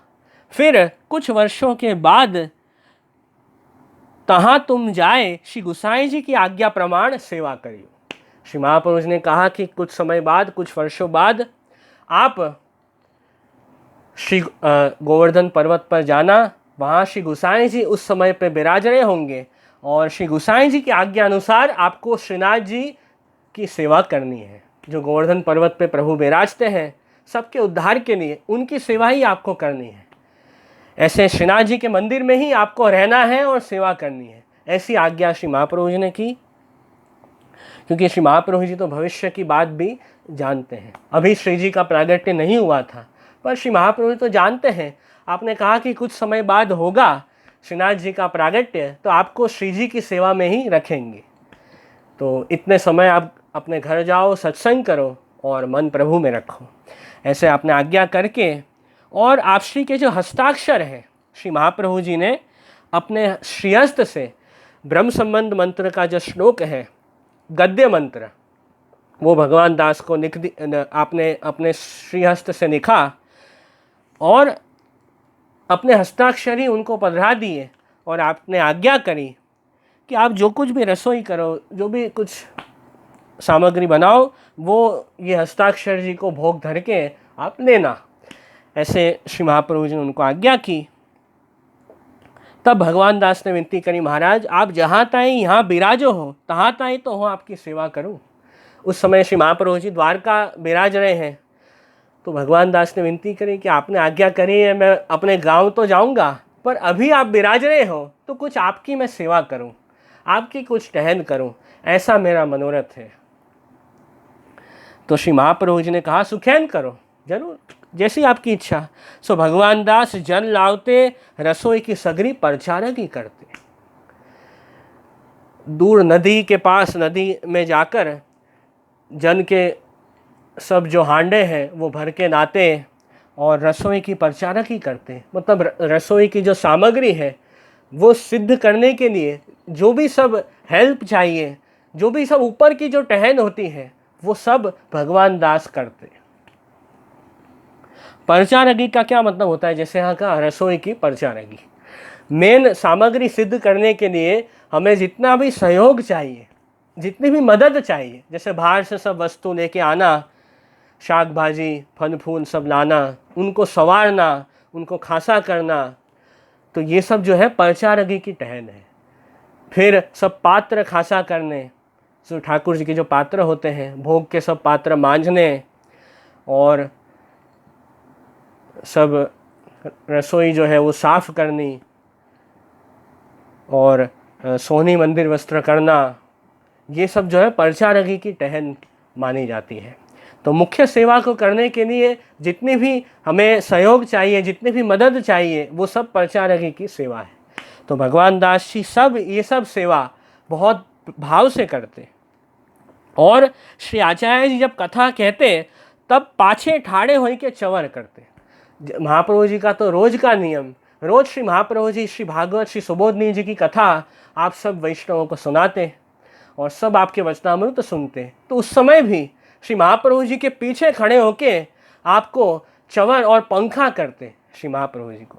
[SPEAKER 1] फिर कुछ वर्षों के बाद तहाँ तुम जाए श्री गुसाई जी की आज्ञा प्रमाण सेवा करियो। श्री महापुरुष ने कहा कि कुछ समय बाद, कुछ वर्षों बाद आप श्री गोवर्धन पर्वत पर जाना, वहाँ श्री गुसाई जी उस समय पे विराज रहे होंगे और श्री गुसाई जी की आज्ञा अनुसार आपको श्रीनाथ जी की सेवा करनी है। जो गोवर्धन पर्वत पे प्रभु विराजते हैं सबके उद्धार के लिए, उनकी सेवा ही आपको करनी है। ऐसे श्रीनाथ जी के मंदिर में ही आपको रहना है और सेवा करनी है, ऐसी आज्ञा श्री महाप्रभु जी ने की। क्योंकि श्री महाप्रभु जी तो भविष्य की बात भी जानते हैं। अभी श्री जी का प्रागट्य नहीं हुआ था, पर श्री महाप्रभु जी तो जानते हैं। आपने कहा कि कुछ समय बाद होगा श्रीनाथ जी का प्रागट्य, तो आपको श्री जी की सेवा में ही रखेंगे। तो इतने समय आप अपने घर जाओ, सत्संग करो और मन प्रभु में रखो। ऐसे आपने आज्ञा करके, और आप श्री के जो हस्ताक्षर हैं, श्री महाप्रभु जी ने अपने श्रीहस्त से ब्रह्म संबंध मंत्र का जो श्लोक है, गद्य मंत्र, वो भगवान दास को आपने अपने श्रीहस्त से लिखा और अपने हस्ताक्षर ही उनको पधरा दिए। और आपने आज्ञा करी कि आप जो कुछ भी रसोई करो, जो भी कुछ सामग्री बनाओ, वो ये हस्ताक्षर जी को भोग धर के आप लेना। ऐसे श्री महाप्रभु जी ने उनको आज्ञा की। तब भगवान दास ने विनती करी, महाराज आप जहाँ ताई यहाँ बिराजो हो, तहाँ ताई तो हो आपकी सेवा करूँ। उस समय श्री महाप्रभु जी द्वारका विराज रहे हैं। तो भगवान दास ने विनती करी कि आपने आज्ञा करी है, मैं अपने गांव तो जाऊंगा, पर अभी आप विराज रहे हो तो कुछ आपकी मैं सेवा करूं, आपकी कुछ टहल करूं, ऐसा मेरा मनोरथ है। तो श्री महाप्रभु जी ने कहा, सुखैन करो, जरूर, जैसी आपकी इच्छा। सो भगवान दास जल लावते, रसोई की सगरी परचारगी करते। दूर नदी के पास, नदी में जाकर जन के सब जो हांडे हैं वो भर के लाते और रसोई की परचारगी करते। मतलब रसोई की जो सामग्री है वो सिद्ध करने के लिए जो भी सब हेल्प चाहिए, जो भी सब ऊपर की जो टहन होती है, वो सब भगवान दास करते। परचारगी का क्या मतलब होता है? जैसे यहाँ का रसोई की परचारगी, मेन सामग्री सिद्ध करने के लिए हमें जितना भी सहयोग चाहिए, जितनी भी मदद चाहिए, जैसे बाहर से सब वस्तु लेके आना, शाक भाजी फल फूल सब लाना, उनको संवारना, उनको खासा करना, तो ये सब जो है परचारगी की टहन है। फिर सब पात्र खासा करने, जो ठाकुर जी के जो पात्र होते हैं, भोग के सब पात्र मांझने, और सब रसोई जो है वो साफ करनी, और सोनी मंदिर वस्त्र करना, ये सब जो है परचारगी की टहन मानी जाती है। तो मुख्य सेवा को करने के लिए जितनी भी हमें सहयोग चाहिए, जितनी भी मदद चाहिए, वो सब परचारगी की सेवा है। तो भगवान दास जी सब ये सब सेवा बहुत भाव से करते। और श्री आचार्य जी जब कथा कहते तब पाछे ठाड़े होई के चवर करते। महाप्रभु जी का तो रोज का नियम, रोज श्री महाप्रभु जी श्री भागवत श्री सुबोधनी जी की कथा आप सब वैष्णवों को सुनाते और सब आपके वचनामृत सुनते। तो उस समय भी श्री महाप्रभु जी के पीछे खड़े होके आपको चवर और पंखा करते श्री महाप्रभु जी को।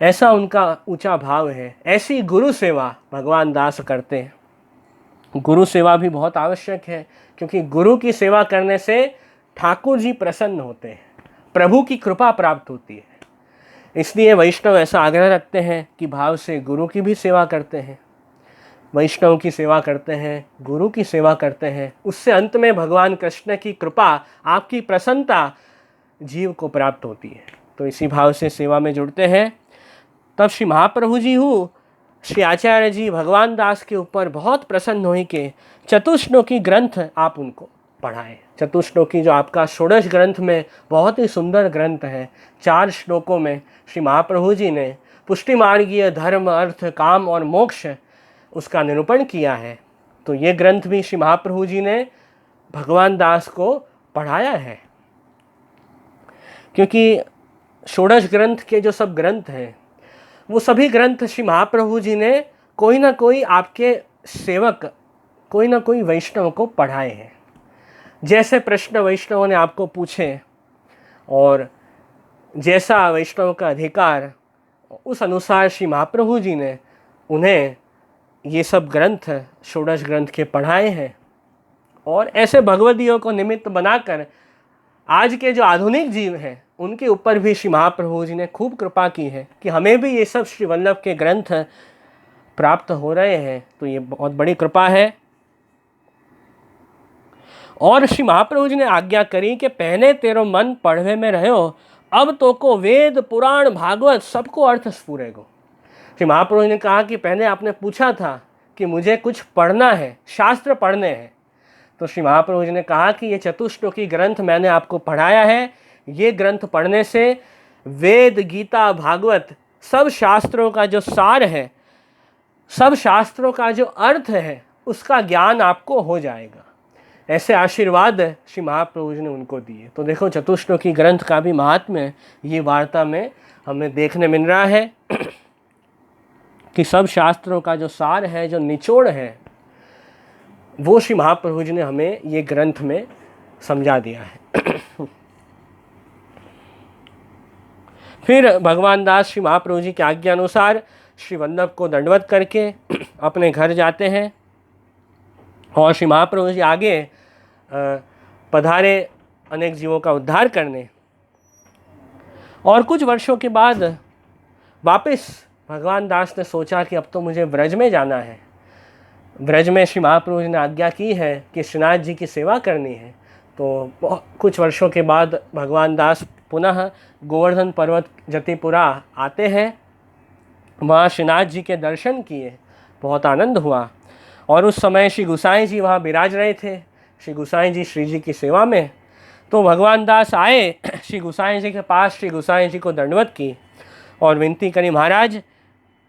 [SPEAKER 1] ऐसा उनका ऊंचा भाव है। ऐसी गुरु सेवा भगवान दास करते हैं। गुरु सेवा भी बहुत आवश्यक है, क्योंकि गुरु की सेवा करने से ठाकुर जी प्रसन्न होते हैं, प्रभु की कृपा प्राप्त होती है। इसलिए वैष्णव ऐसा आग्रह रखते हैं कि भाव से गुरु की भी सेवा करते हैं, वैष्णव की सेवा करते हैं, गुरु की सेवा करते हैं। उससे अंत में भगवान कृष्ण की कृपा, आपकी प्रसन्नता जीव को प्राप्त होती है। तो इसी भाव से सेवा में जुड़ते हैं। तब श्री महाप्रभु जी हूँ श्री आचार्य जी भगवान दास के ऊपर बहुत प्रसन्न हुई के चतुश्लोकी ग्रंथ आप उनको पढ़ाए। चतुश्लोकी जो आपका षोडश ग्रंथ में बहुत ही सुंदर ग्रंथ है। 4 श्लोकों में श्री महाप्रभु जी ने पुष्टि मार्गीय धर्म, अर्थ, काम और मोक्ष उसका निरूपण किया है। तो ये ग्रंथ भी श्री महाप्रभु जी ने भगवान दास को पढ़ाया है, क्योंकि षोडश ग्रंथ के जो सब ग्रंथ हैं वो सभी ग्रंथ श्री महाप्रभु जी ने कोई ना कोई आपके सेवक, कोई ना कोई वैष्णव को पढ़ाए हैं। जैसे प्रश्न वैष्णवों ने आपको पूछे और जैसा वैष्णव का अधिकार, उस अनुसार श्री महाप्रभु जी ने उन्हें ये सब ग्रंथ षोडश ग्रंथ के पढ़ाए हैं। और ऐसे भगवदियों को निमित्त बनाकर आज के जो आधुनिक जीव हैं उनके ऊपर भी श्री महाप्रभु जी ने खूब कृपा की है कि हमें भी ये सब श्री वल्लभ के ग्रंथ प्राप्त हो रहे हैं। तो ये बहुत बड़ी कृपा है। और श्री महाप्रभु जी ने आज्ञा करी कि पहले तेरो मन पढ़वे में रहो, अब तो को वेद पुराण भागवत सबको अर्थ स्फुरेगो। श्री महाप्रभु जी ने कहा कि पहले आपने पूछा था कि मुझे कुछ पढ़ना है, शास्त्र पढ़ने हैं, तो श्री महाप्रभु जी ने कहा कि ये चतुश्लोकी ग्रंथ मैंने आपको पढ़ाया है। ये ग्रंथ पढ़ने से वेद, गीता, भागवत सब शास्त्रों का जो सार है, सब शास्त्रों का जो अर्थ है, उसका ज्ञान आपको हो जाएगा। ऐसे आशीर्वाद श्री महाप्रभु जी ने उनको दिए। तो देखो चतुश्लोकी ग्रंथ का भी महात्म्य ये वार्ता में हमें देखने मिल रहा है कि सब शास्त्रों का जो सार है, जो निचोड़ है, वो श्री महाप्रभु जी ने हमें ये ग्रंथ में समझा दिया है। फिर भगवान दास श्री महाप्रभु जी की आज्ञा अनुसार श्री वल्लभ को दंडवत करके अपने घर जाते हैं और श्री महाप्रभु जी आगे पधारे अनेक जीवों का उद्धार करने। और कुछ वर्षों के बाद वापस भगवान दास ने सोचा कि अब तो मुझे ब्रज में जाना है। ब्रज में श्री महाप्रभु जी ने आज्ञा की है कि श्रीनाथ जी की सेवा करनी है। तो कुछ वर्षों के बाद भगवान दास पुनः गोवर्धन पर्वत जतिपुरा आते हैं। वहाँ श्रीनाथ जी के दर्शन किए, बहुत आनंद हुआ। और उस समय श्री गुसाई जी वहाँ विराज रहे थे, श्री गुसाई जी श्री जी की सेवा में। तो भगवान दास आए श्री गुसाई जी के पास, श्री गुसाई जी को दंडवत की और विनती करी, महाराज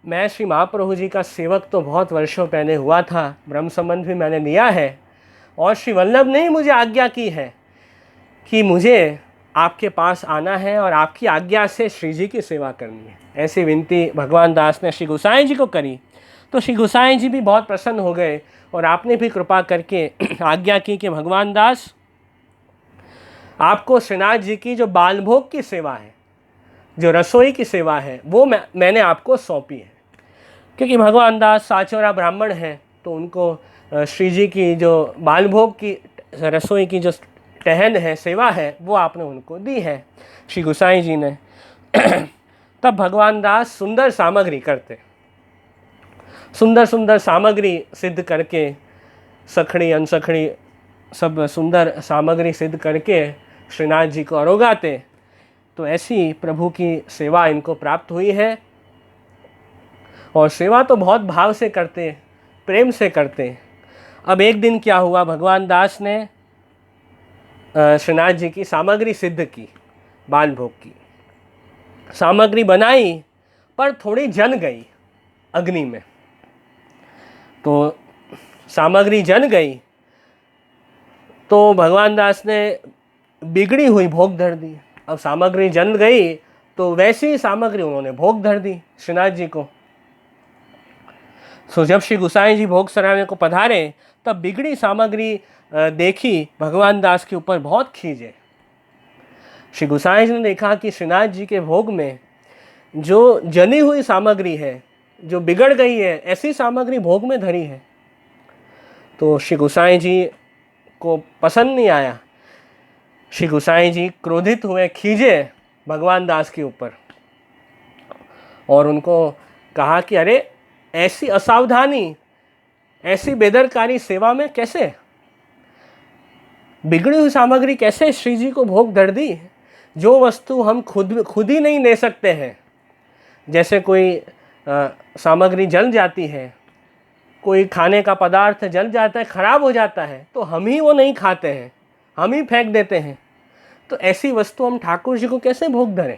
[SPEAKER 1] मैं श्री महाप्रभु जी का सेवक तो बहुत वर्षों पहले हुआ था, ब्रह्म संबंध भी मैंने लिया है, और श्री वल्लभ ने ही मुझे आज्ञा की है कि मुझे आपके पास आना है और आपकी आज्ञा से श्री जी की सेवा करनी है। ऐसी विनती भगवान दास ने श्री गुसाई जी को करी। तो श्री गुसाई जी भी बहुत प्रसन्न हो गए और आपने भी कृपा करके आज्ञा की कि भगवान दास आपको श्रीनाथ जी की जो बालभोग की सेवा है, जो रसोई की सेवा है, वो मैंने आपको सौंपी है। क्योंकि भगवान दास साचौरा ब्राह्मण हैं, तो उनको श्री जी की जो बालभोग की रसोई की जो टहन है, सेवा है, वो आपने उनको दी है श्री गुसाई जी ने। तब भगवान दास सुंदर सामग्री करते, सुंदर सुंदर सामग्री सिद्ध करके, सखड़ी अनसखड़ी सब सुंदर सामग्री सिद्ध करके श्रीनाथ जी को अरोगाते। तो ऐसी प्रभु की सेवा इनको प्राप्त हुई है। और सेवा तो बहुत भाव से करते, प्रेम से करते। अब एक दिन क्या हुआ, भगवान दास ने श्रीनाथ जी की सामग्री सिद्ध की, बालभोग की सामग्री बनाई, पर थोड़ी जल गई अग्नि में। तो सामग्री जल गई तो भगवान दास ने बिगड़ी हुई भोग धर दी। अब सामग्री जल गई तो वैसी सामग्री उन्होंने भोग धर दी श्रीनाथ जी को। सो जब श्री गोसाई जी भोग सराहने को पधारे तब बिगड़ी सामग्री देखी, भगवान दास के ऊपर बहुत खींचे। श्री गोसाई जी ने देखा कि श्रीनाथ जी के भोग में जो जली हुई सामग्री है, जो बिगड़ गई है, ऐसी सामग्री भोग में धरी है। तो श्री गोसाई जी को पसंद नहीं आया। श्री गोसाई जी क्रोधित हुए, खींचे भगवान दास के ऊपर और उनको कहा कि अरे ऐसी असावधानी, ऐसी बेदरकारी सेवा में कैसे, बिगड़ी हुई सामग्री कैसे श्री जी को भोग धर दी। जो वस्तु हम खुद ही नहीं ले सकते हैं, जैसे कोई सामग्री जल जाती है, कोई खाने का पदार्थ जल जाता है, खराब हो जाता है, तो हम ही वो नहीं खाते हैं, हम ही फेंक देते हैं। तो ऐसी वस्तु हम ठाकुर जी को कैसे भोग धरें।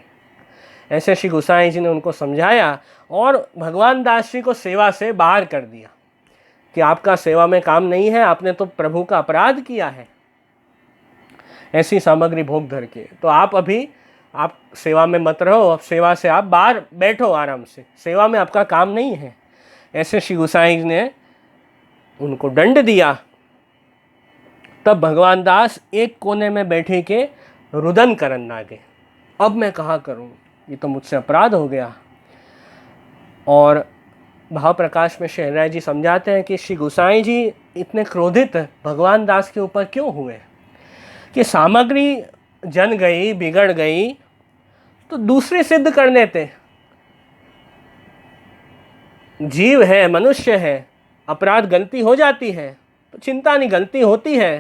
[SPEAKER 1] ऐसे श्री गोसाई जी ने उनको समझाया और भगवान दास जी को सेवा से बाहर कर दिया कि आपका सेवा में काम नहीं है, आपने तो प्रभु का अपराध किया है ऐसी सामग्री भोग धर के। तो आप अभी आप सेवा में मत रहो, अब सेवा से आप बाहर बैठो आराम से, सेवा में आपका काम नहीं है। ऐसे श्री गोसाई जी ने उनको दंड दिया। तब भगवान दास एक कोने में बैठे के रुदन करन लागे, अब मैं कहाँ करूँ, ये तो मुझसे अपराध हो गया। और भाव प्रकाश में शहराय जी समझाते हैं कि श्री गोसाई जी इतने क्रोधित भगवान दास के ऊपर क्यों हुए कि सामग्री जल गई, बिगड़ गई, तो दूसरे सिद्ध करने थे। जीव है, मनुष्य है, अपराध गलती हो जाती है तो चिंता नहीं, गलती होती है,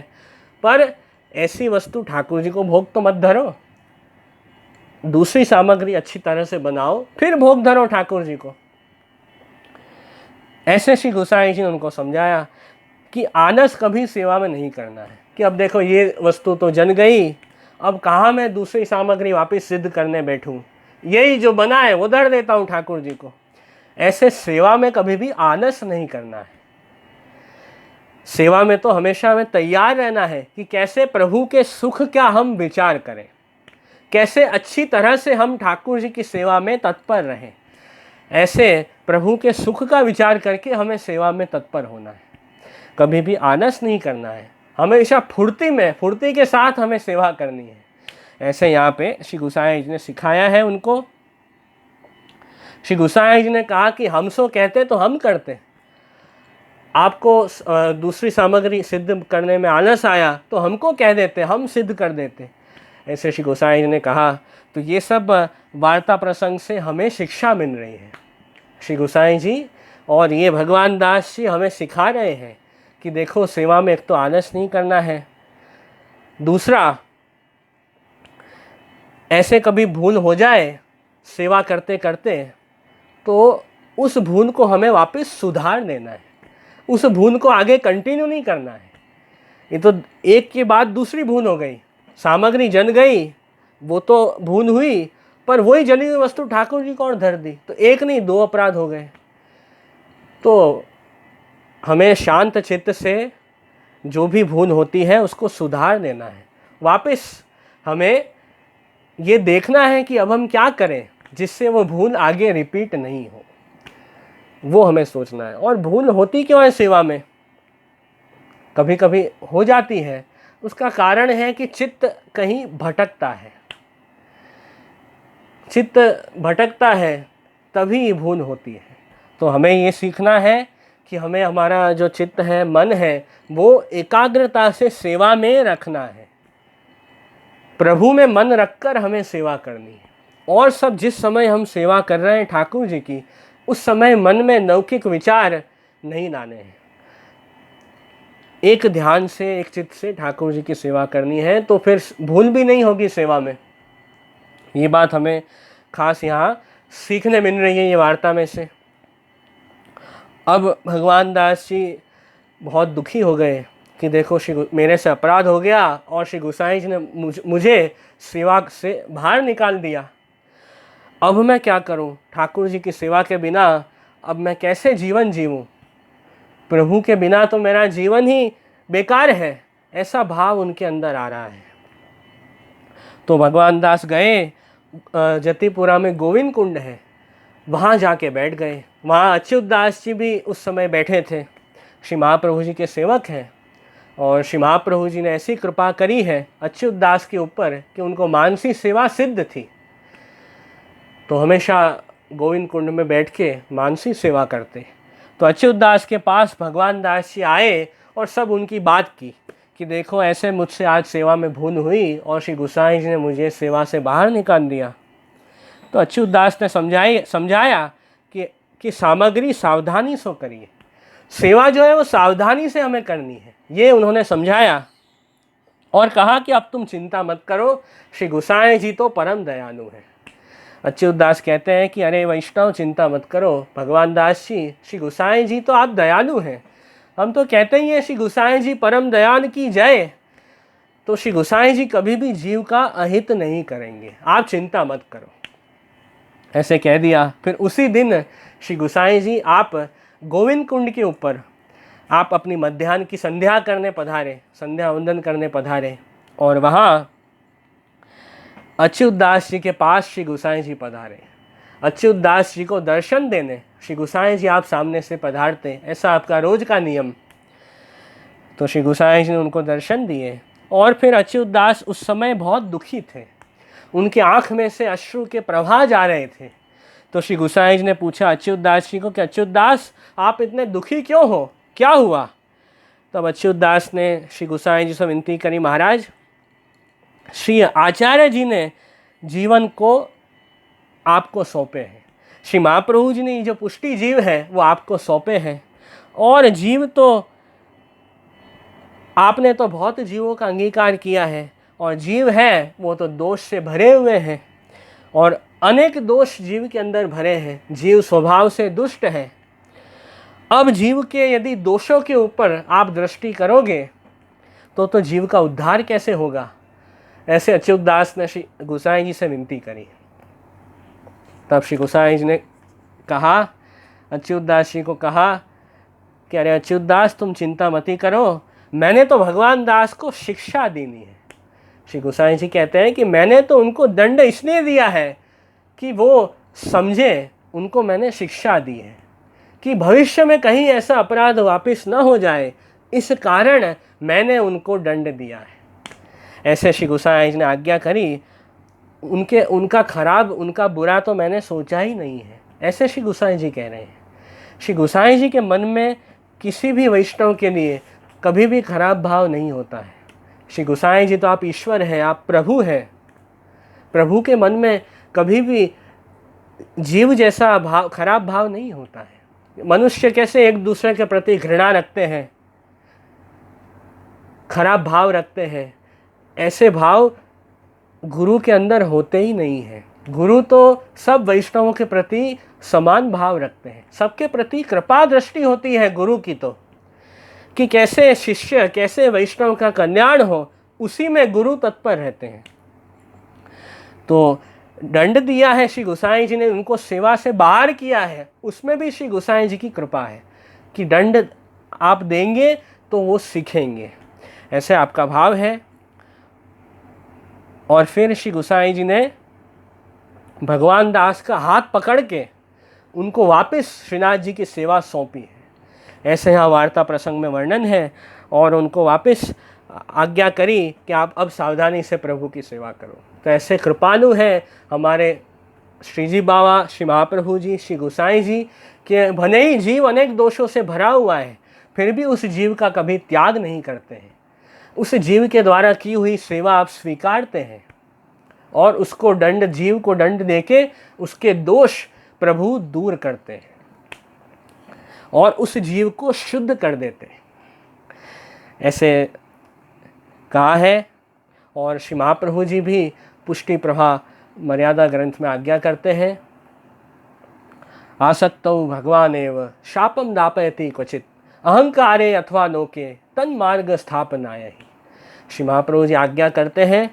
[SPEAKER 1] पर ऐसी वस्तु ठाकुर जी को भोग तो मत धरो, दूसरी सामग्री अच्छी तरह से बनाओ फिर भोग धरो ठाकुर जी को। ऐसे श्री गोसाई जी ने उनको समझाया कि आलस कभी सेवा में नहीं करना है, कि अब देखो ये वस्तु तो जल गई, अब कहाँ मैं दूसरी सामग्री वापस सिद्ध करने बैठूं, यही जो बना है वो धर देता हूँ ठाकुर जी को। ऐसे सेवा में कभी भी आलस नहीं करना है। सेवा में तो हमेशा हमें तैयार रहना है कि कैसे प्रभु के सुख का हम विचार करें, कैसे अच्छी तरह से हम ठाकुर जी की सेवा में तत्पर रहें। ऐसे प्रभु के सुख का विचार करके हमें सेवा में तत्पर होना है, कभी भी आलस नहीं करना है, हमेशा फुर्ती के साथ हमें सेवा करनी है। ऐसे यहाँ पे श्री गोसाई जी ने सिखाया है उनको। श्री गोसाई जी ने कहा कि हम सो कहते तो हम करते, आपको दूसरी सामग्री सिद्ध करने में आलस आया तो हमको कह देते, हम सिद्ध कर देते। ऐसे श्री गोसाई जी ने कहा। तो ये सब वार्ता प्रसंग से हमें शिक्षा मिल रही है। श्री गोसाई जी और ये भगवान दास जी हमें सिखा रहे हैं कि देखो सेवा में एक तो आलस नहीं करना है, दूसरा ऐसे कभी भूल हो जाए सेवा करते करते तो उस भूल को हमें वापस सुधार देना है, उस भूल को आगे कंटिन्यू नहीं करना है। ये तो एक के बाद दूसरी भूल हो गई, सामग्री जल गई वो तो भूल हुई, पर वही जली हुई वस्तु ठाकुर जी को और धर दी, तो एक नहीं दो अपराध हो गए। तो हमें शांत चित्त से जो भी भूल होती है उसको सुधार देना है, वापस हमें ये देखना है कि अब हम क्या करें जिससे वो भूल आगे रिपीट नहीं हो, वो हमें सोचना है। और भूल होती क्यों है सेवा में, कभी कभी हो जाती है, उसका कारण है कि चित्त कहीं भटकता है, चित्त भटकता है तभी भूल होती है। तो हमें ये सीखना है कि हमें हमारा जो चित्त है, मन है, वो एकाग्रता से सेवा में रखना है, प्रभु में मन रखकर हमें सेवा करनी है। और सब जिस समय हम सेवा कर रहे हैं ठाकुर जी की, उस समय मन में लौकिक विचार नहीं लाने हैं, एक ध्यान से एक चित्त से ठाकुर जी की सेवा करनी है, तो फिर भूल भी नहीं होगी सेवा में। ये बात हमें खास यहाँ सीखने मिल रही है ये वार्ता में से। अब भगवान दास जी बहुत दुखी हो गए कि देखो मेरे से अपराध हो गया और श्री गोसाई जी ने मुझे सेवा से बाहर निकाल दिया, अब मैं क्या करूं, ठाकुर जी की सेवा के बिना अब मैं कैसे जीवन जीऊं, प्रभु के बिना तो मेरा जीवन ही बेकार है, ऐसा भाव उनके अंदर आ रहा है। तो भगवान दास गए, जतिपुरा में गोविंद कुंड है, वहाँ जाके बैठ गए। वहाँ अच्युत दास जी भी उस समय बैठे थे, श्री महाप्रभु जी के सेवक हैं। और श्री महाप्रभु जी ने ऐसी कृपा करी है अच्युत दास के ऊपर कि उनको मानसी सेवा सिद्ध थी। तो हमेशा गोविंद कुंड में बैठ के मानसी सेवा करते। तो अच्युत दास के पास भगवान दास जी आए और सब उनकी बात की कि देखो ऐसे मुझसे आज सेवा में भूल हुई और श्री गोसाई जी ने मुझे सेवा से बाहर निकाल दिया। तो अच्युत दास ने समझाया कि सामग्री सावधानी से करिए, सेवा जो है वो सावधानी से हमें करनी है, ये उन्होंने समझाया। और कहा कि अब तुम चिंता मत करो, श्री गोसाई जी तो परम दयालु हैं। अच्युत दास कहते हैं कि अरे वैष्णव चिंता मत करो, भगवान दास जी, श्री गोसाई जी तो आप दयालु हैं, हम तो कहते ही हैं श्री गोसाई जी परम दयाल की जय। तो श्री गोसाई जी कभी भी जीव का अहित नहीं करेंगे, आप चिंता मत करो, ऐसे कह दिया। फिर उसी दिन श्री गोसाई जी आप गोविंद कुंड के ऊपर आप अपनी मध्याह्न की संध्या करने पधारे, संध्या वंदन करने पधारे। और वहाँ अच्युत दास जी के पास श्री गोसाई जी पधारे। अच्युत दास जी को दर्शन देने श्री गोसाई जी आप सामने से पधारते, ऐसा आपका रोज का नियम। तो श्री गोसाई जी ने उनको दर्शन दिए। और फिर अच्युत दास उस समय बहुत दुखी थे, उनकी आँख में से अश्रु के प्रवाह जा रहे थे। तो श्री गोसाई जी ने पूछा अच्युत दास जी को कि अच्युत दास आप इतने दुखी क्यों हो, क्या हुआ? तब अच्युत दास ने श्री गोसाई जी से विनती करी, महाराज श्री आचार्य जी ने जीवन को आपको सौंपे हैं, श्री महाप्रभु जी ने ये जो पुष्टि जीव है वो आपको सौंपे हैं। और जीव तो आपने तो बहुत जीवों का अंगीकार किया है, और जीव है वो तो दोष से भरे हुए हैं, और अनेक दोष जीव के अंदर भरे हैं, जीव स्वभाव से दुष्ट है। अब जीव के यदि दोषों के ऊपर आप दृष्टि करोगे तो जीव का उद्धार कैसे होगा? ऐसे अच्युत दास ने श्री गोसाई जी से विनती करी। तब श्री गोसाई जी ने कहा, अच्युत दास जी को कहा कि अरे अच्युत दास तुम चिंता मती करो, मैंने तो भगवान दास को शिक्षा देनी है। श्री गोसाई जी कहते हैं कि मैंने तो उनको दंड इसलिए दिया है कि वो समझे, उनको मैंने शिक्षा दी है कि भविष्य में कहीं ऐसा अपराध वापस न हो जाए, इस कारण मैंने उनको दंड दिया है। ऐसे श्री गोसाई जी ने आज्ञा करी, उनका खराब, उनका बुरा तो मैंने सोचा ही नहीं है, ऐसे श्री गोसाई जी कह रहे हैं। श्री गोसाई जी के मन में किसी भी वैष्णव के लिए कभी भी खराब भाव नहीं होता है। श्री गोसाई जी तो आप ईश्वर हैं, आप प्रभु हैं, प्रभु के मन में कभी भी जीव जैसा भाव, खराब भाव नहीं होता है। मनुष्य कैसे एक दूसरे के प्रति घृणा रखते हैं, खराब भाव रखते हैं, ऐसे भाव गुरु के अंदर होते ही नहीं हैं। गुरु तो सब वैष्णवों के प्रति समान भाव रखते हैं, सबके प्रति कृपा दृष्टि होती है गुरु की, तो कि कैसे शिष्य, कैसे वैष्णव का कल्याण हो, उसी में गुरु तत्पर रहते हैं। तो दंड दिया है श्री गोसाई जी ने, उनको सेवा से बाहर किया है, उसमें भी श्री गोसाई जी की कृपा है कि दंड आप देंगे तो वो सीखेंगे, ऐसे आपका भाव है। और फिर श्री गोसाई जी ने भगवान दास का हाथ पकड़ के उनको वापस श्रीनाथ जी की सेवा सौंपी है, ऐसे यहाँ वार्ता प्रसंग में वर्णन है। और उनको वापस आज्ञा करी कि आप अब सावधानी से प्रभु की सेवा करो। तो ऐसे कृपालु हैं हमारे श्रीजी बाबा, श्री महाप्रभु जी, श्री गोसाई जी, कि भले ही जीव अनेक दोषों से भरा हुआ है, फिर भी उस जीव का कभी त्याग नहीं करते हैं। उस जीव के द्वारा की हुई सेवा आप स्वीकारते हैं और उसको दंड, जीव को दंड देके उसके दोष प्रभु दूर करते हैं और उस जीव को शुद्ध कर देते हैं, ऐसे कहा है। और श्री महाप्रभु जी भी पुष्टि प्रभा मर्यादा ग्रंथ में आज्ञा करते हैं, आसक्तौ भगवानेव शापम दापयति क्वचित अहंकारे अथवा लोके तन मार्ग स्थापनाय ही। श्री महाप्रभु जी आज्ञा करते हैं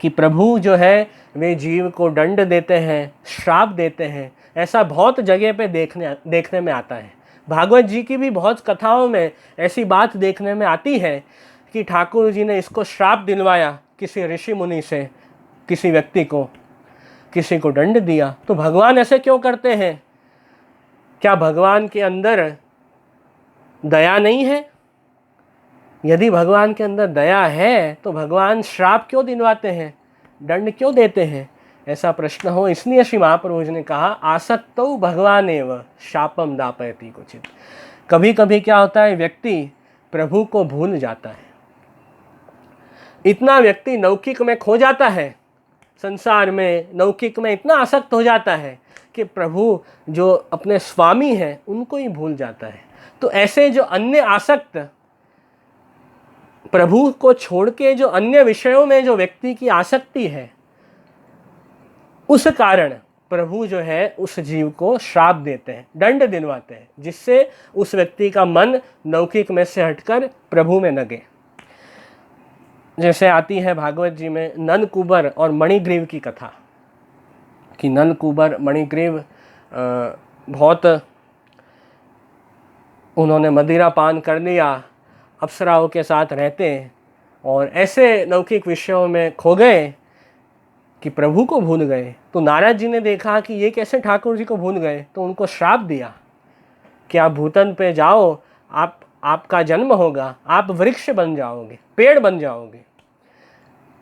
[SPEAKER 1] कि प्रभु जो है वे जीव को दंड देते हैं, श्राप देते हैं। ऐसा बहुत जगह पे देखने में आता है। भागवत जी की भी बहुत कथाओं में ऐसी बात देखने में आती है कि ठाकुर जी ने इसको श्राप दिलवाया किसी ऋषि मुनि से, किसी व्यक्ति को, किसी को दंड दिया, तो भगवान ऐसे क्यों करते हैं? क्या भगवान के अंदर दया नहीं है? यदि भगवान के अंदर दया है तो भगवान श्राप क्यों दिलवाते हैं, दंड क्यों देते हैं? ऐसा प्रश्न हो, इसलिए श्री महाप्रभु जी ने कहा आसक्तौ भगवान एव शापम दापयति क्वचित्। कभी कभी क्या होता है, व्यक्ति प्रभु को भूल जाता है। इतना व्यक्ति लौकिक में खो जाता है, संसार में लौकिक में इतना आसक्त हो जाता है कि प्रभु जो अपने स्वामी हैं उनको ही भूल जाता है। तो ऐसे जो अन्य आसक्त, प्रभु को छोड़ के जो अन्य विषयों में जो व्यक्ति की आसक्ति है, उस कारण प्रभु जो है उस जीव को श्राप देते हैं, दंड दिलवाते हैं, जिससे उस व्यक्ति का मन लौकिक में से हटकर प्रभु में लगे। जैसे आती है भागवत जी में नलकूबर और मणिग्रीव की कथा, कि नलकूबर मणिग्रीव बहुत उन्होंने मदिरा पान कर लिया, अप्सराओं के साथ रहते और ऐसे लौकिक विषयों में खो गए कि प्रभु को भूल गए। तो नारद जी ने देखा कि ये कैसे ठाकुर जी को भूल गए, तो उनको श्राप दिया कि आप भूतन पे जाओ, आपका जन्म होगा, आप वृक्ष बन जाओगे, पेड़ बन जाओगे।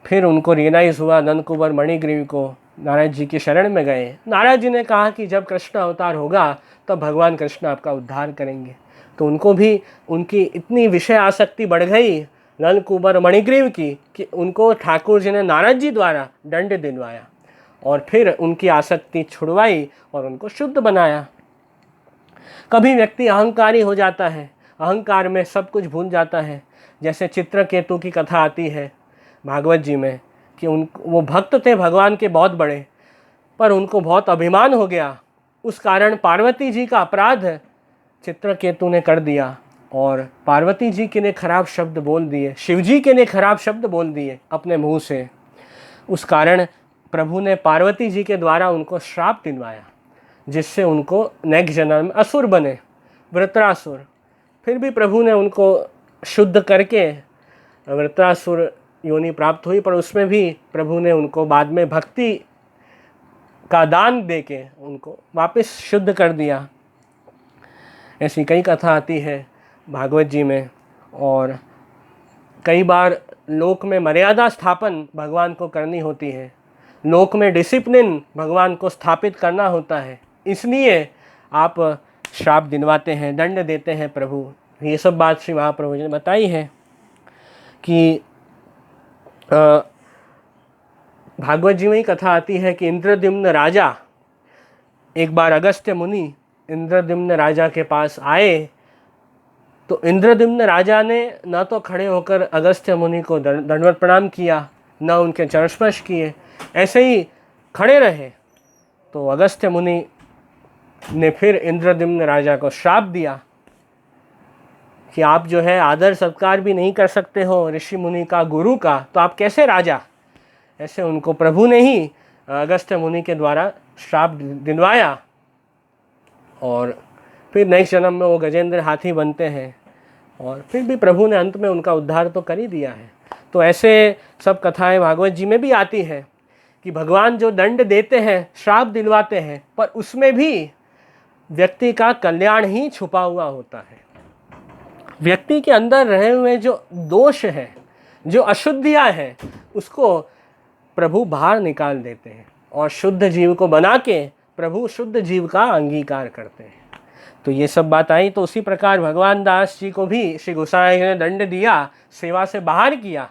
[SPEAKER 1] फिर उनको रियलाइज़ हुआ, नलकूबर मणिग्रीव को नारद जी की शरण में गए। नारद जी ने कहा कि जब कृष्ण अवतार होगा तब भगवान कृष्ण आपका उद्धार करेंगे। तो उनको भी उनकी इतनी विषय आसक्ति बढ़ गई नलकूबर मणिग्रीव की कि उनको ठाकुर जी ने नारद जी द्वारा दंड दिलवाया और फिर उनकी आसक्ति छुड़वाई और उनको शुद्ध बनाया। कभी व्यक्ति अहंकारी हो जाता है, अहंकार में सब कुछ भूल जाता है। जैसे चित्रकेतु की कथा आती है भागवत जी में कि वो भक्त थे भगवान के बहुत बड़े, पर उनको बहुत अभिमान हो गया। उस कारण पार्वती जी का अपराध चित्रकेतु ने कर दिया और पार्वती जी के लिए खराब शब्द बोल दिए, शिव जी के लिए खराब शब्द बोल दिए अपने मुंह से। उस कारण प्रभु ने पार्वती जी के द्वारा उनको श्राप दिलवाया, जिससे उनको नेक्स्ट जन्म में असुर बने, वृत्रासुर। फिर भी प्रभु ने उनको शुद्ध करके वृत्रासुर योनि प्राप्त हुई, पर उसमें भी प्रभु ने उनको बाद में भक्ति का दान देके उनको वापस शुद्ध कर दिया। ऐसी कई कथा आती है भागवत जी में। और कई बार लोक में मर्यादा स्थापन भगवान को करनी होती है, लोक में डिसिप्लिन भगवान को स्थापित करना होता है, इसलिए आप श्राप दिलवाते हैं, दंड देते हैं प्रभु। ये सब बात श्री महाप्रभु जी ने बताई है कि भागवत जी में ही कथा आती है कि इंद्रद्युम्न राजा, एक बार अगस्त्य मुनि इंद्रद्युम्न राजा के पास आए, तो इंद्रद्युम्न राजा ने न तो खड़े होकर अगस्त्य मुनि को दंडवत प्रणाम किया, न उनके चरण स्पर्श किए, ऐसे ही खड़े रहे। तो अगस्त्य मुनि ने फिर इंद्रद्युम्न राजा को श्राप दिया कि आप जो है आदर सत्कार भी नहीं कर सकते हो ऋषि मुनि का, गुरु का, तो आप कैसे राजा। ऐसे उनको प्रभु ने ही अगस्त्य मुनि के द्वारा श्राप दिलवाया और फिर नेक्स्ट जन्म में वो गजेंद्र हाथी बनते हैं और फिर भी प्रभु ने अंत में उनका उद्धार तो कर ही दिया है। तो ऐसे सब कथाएं भागवत जी में भी आती है कि भगवान जो दंड देते हैं, श्राप दिलवाते हैं, पर उसमें भी व्यक्ति का कल्याण ही छुपा हुआ होता है। व्यक्ति के अंदर रहे हुए जो दोष है, जो अशुद्धियाँ हैं, उसको प्रभु बाहर निकाल देते हैं और शुद्ध जीव को बना के प्रभु शुद्ध जीव का अंगीकार करते हैं। तो ये सब बात आई। तो उसी प्रकार भगवान दास जी को भी श्री गोसाई ने दंड दिया, सेवा से बाहर किया।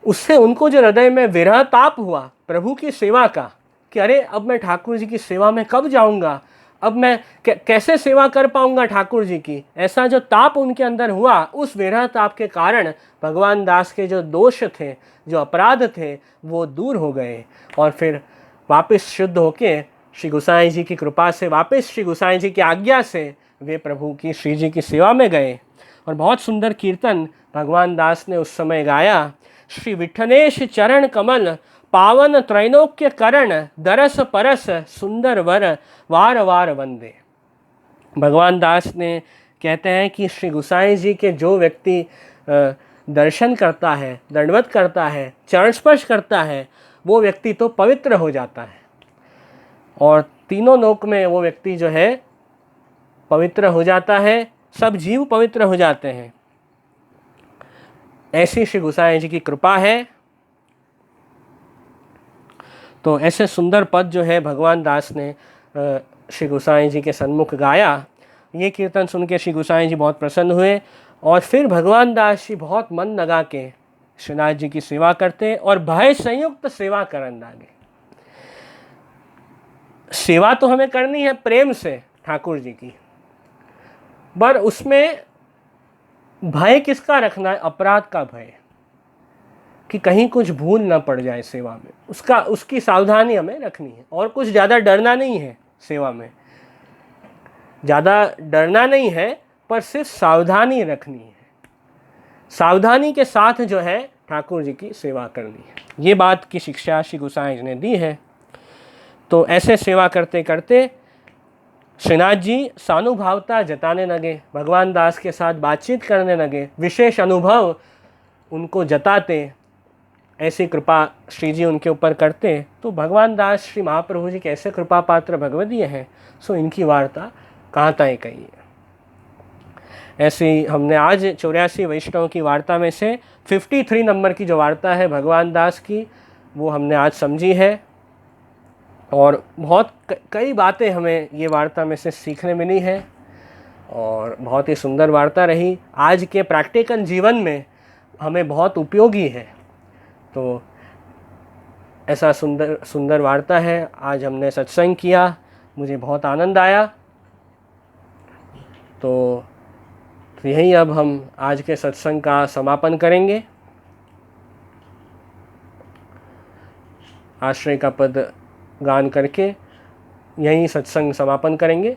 [SPEAKER 1] उससे उनको जो हृदय में विरह ताप हुआ प्रभु की सेवा का कि अरे अब मैं ठाकुर जी की सेवा में कब जाऊंगा, अब मैं कैसे सेवा कर पाऊंगा ठाकुर जी की, ऐसा जो ताप उनके अंदर हुआ, उस विरह ताप के कारण भगवान दास के जो दोष थे, जो अपराध थे, वो दूर हो गए और फिर वापस शुद्ध होके श्री गोसाई जी की कृपा से, वापस श्री गोसाई जी की आज्ञा से वे प्रभु की, श्री जी की सेवा में गए। और बहुत सुंदर कीर्तन भगवान दास ने उस समय गाया, श्री विठ्ठलेश चरण कमल पावन त्रैलोक्य करण दरस परस सुंदर वर वार वार वंदे। भगवान दास ने कहते हैं कि श्री गोसाई जी के जो व्यक्ति दर्शन करता है, दंडवत करता है, चरण स्पर्श करता है, वो व्यक्ति तो पवित्र हो जाता है और तीनों लोक में वो व्यक्ति जो है पवित्र हो जाता है, सब जीव पवित्र हो जाते हैं। ऐसी श्री गोसाई जी की कृपा है। तो ऐसे सुंदर पद जो है भगवान दास ने श्री गोसाई जी के सन्मुख गाया। ये कीर्तन सुन के श्री गोसाई जी बहुत प्रसन्न हुए और फिर भगवान दास जी बहुत मन लगा के श्रीनाथ जी की सेवा करते और भय संयुक्त सेवा करन लागे। सेवा तो हमें करनी है प्रेम से ठाकुर जी की, पर उसमें भय किसका रखना है? अपराध का भय, कि कहीं कुछ भूल ना पड़ जाए सेवा में, उसकी सावधानी हमें रखनी है। और कुछ ज़्यादा डरना नहीं है सेवा में, ज़्यादा डरना नहीं है, पर सिर्फ सावधानी रखनी है। सावधानी के साथ जो है ठाकुर जी की सेवा करनी है। ये बात की शिक्षा श्री गोसाई जी ने दी है। तो ऐसे सेवा करते करते श्रीनाथ जी सानुभावता जताने लगे, भगवान दास के साथ बातचीत करने लगे, विशेष अनुभव उनको जताते, ऐसी कृपा श्री जी उनके ऊपर करते। तो भगवान दास श्री महाप्रभु जी कैसे कृपा पात्र भगवदीय हैं, सो इनकी वार्ता कहाँ तय कही है। ऐसी हमने आज 84 वैष्णव की वार्ता में से 53 नंबर की जो वार्ता है भगवान दास की, वो हमने आज समझी है और बहुत कई बातें हमें ये वार्ता में से सीखने मिली है और बहुत ही सुंदर वार्ता रही। आज के प्रैक्टिकल जीवन में हमें बहुत उपयोगी है। तो ऐसा सुंदर वार्ता है। आज हमने सत्संग किया, मुझे बहुत आनंद आया। तो यही अब हम आज के सत्संग का समापन करेंगे। आश्रय का पद गान करके यही सत्संग समापन करेंगे।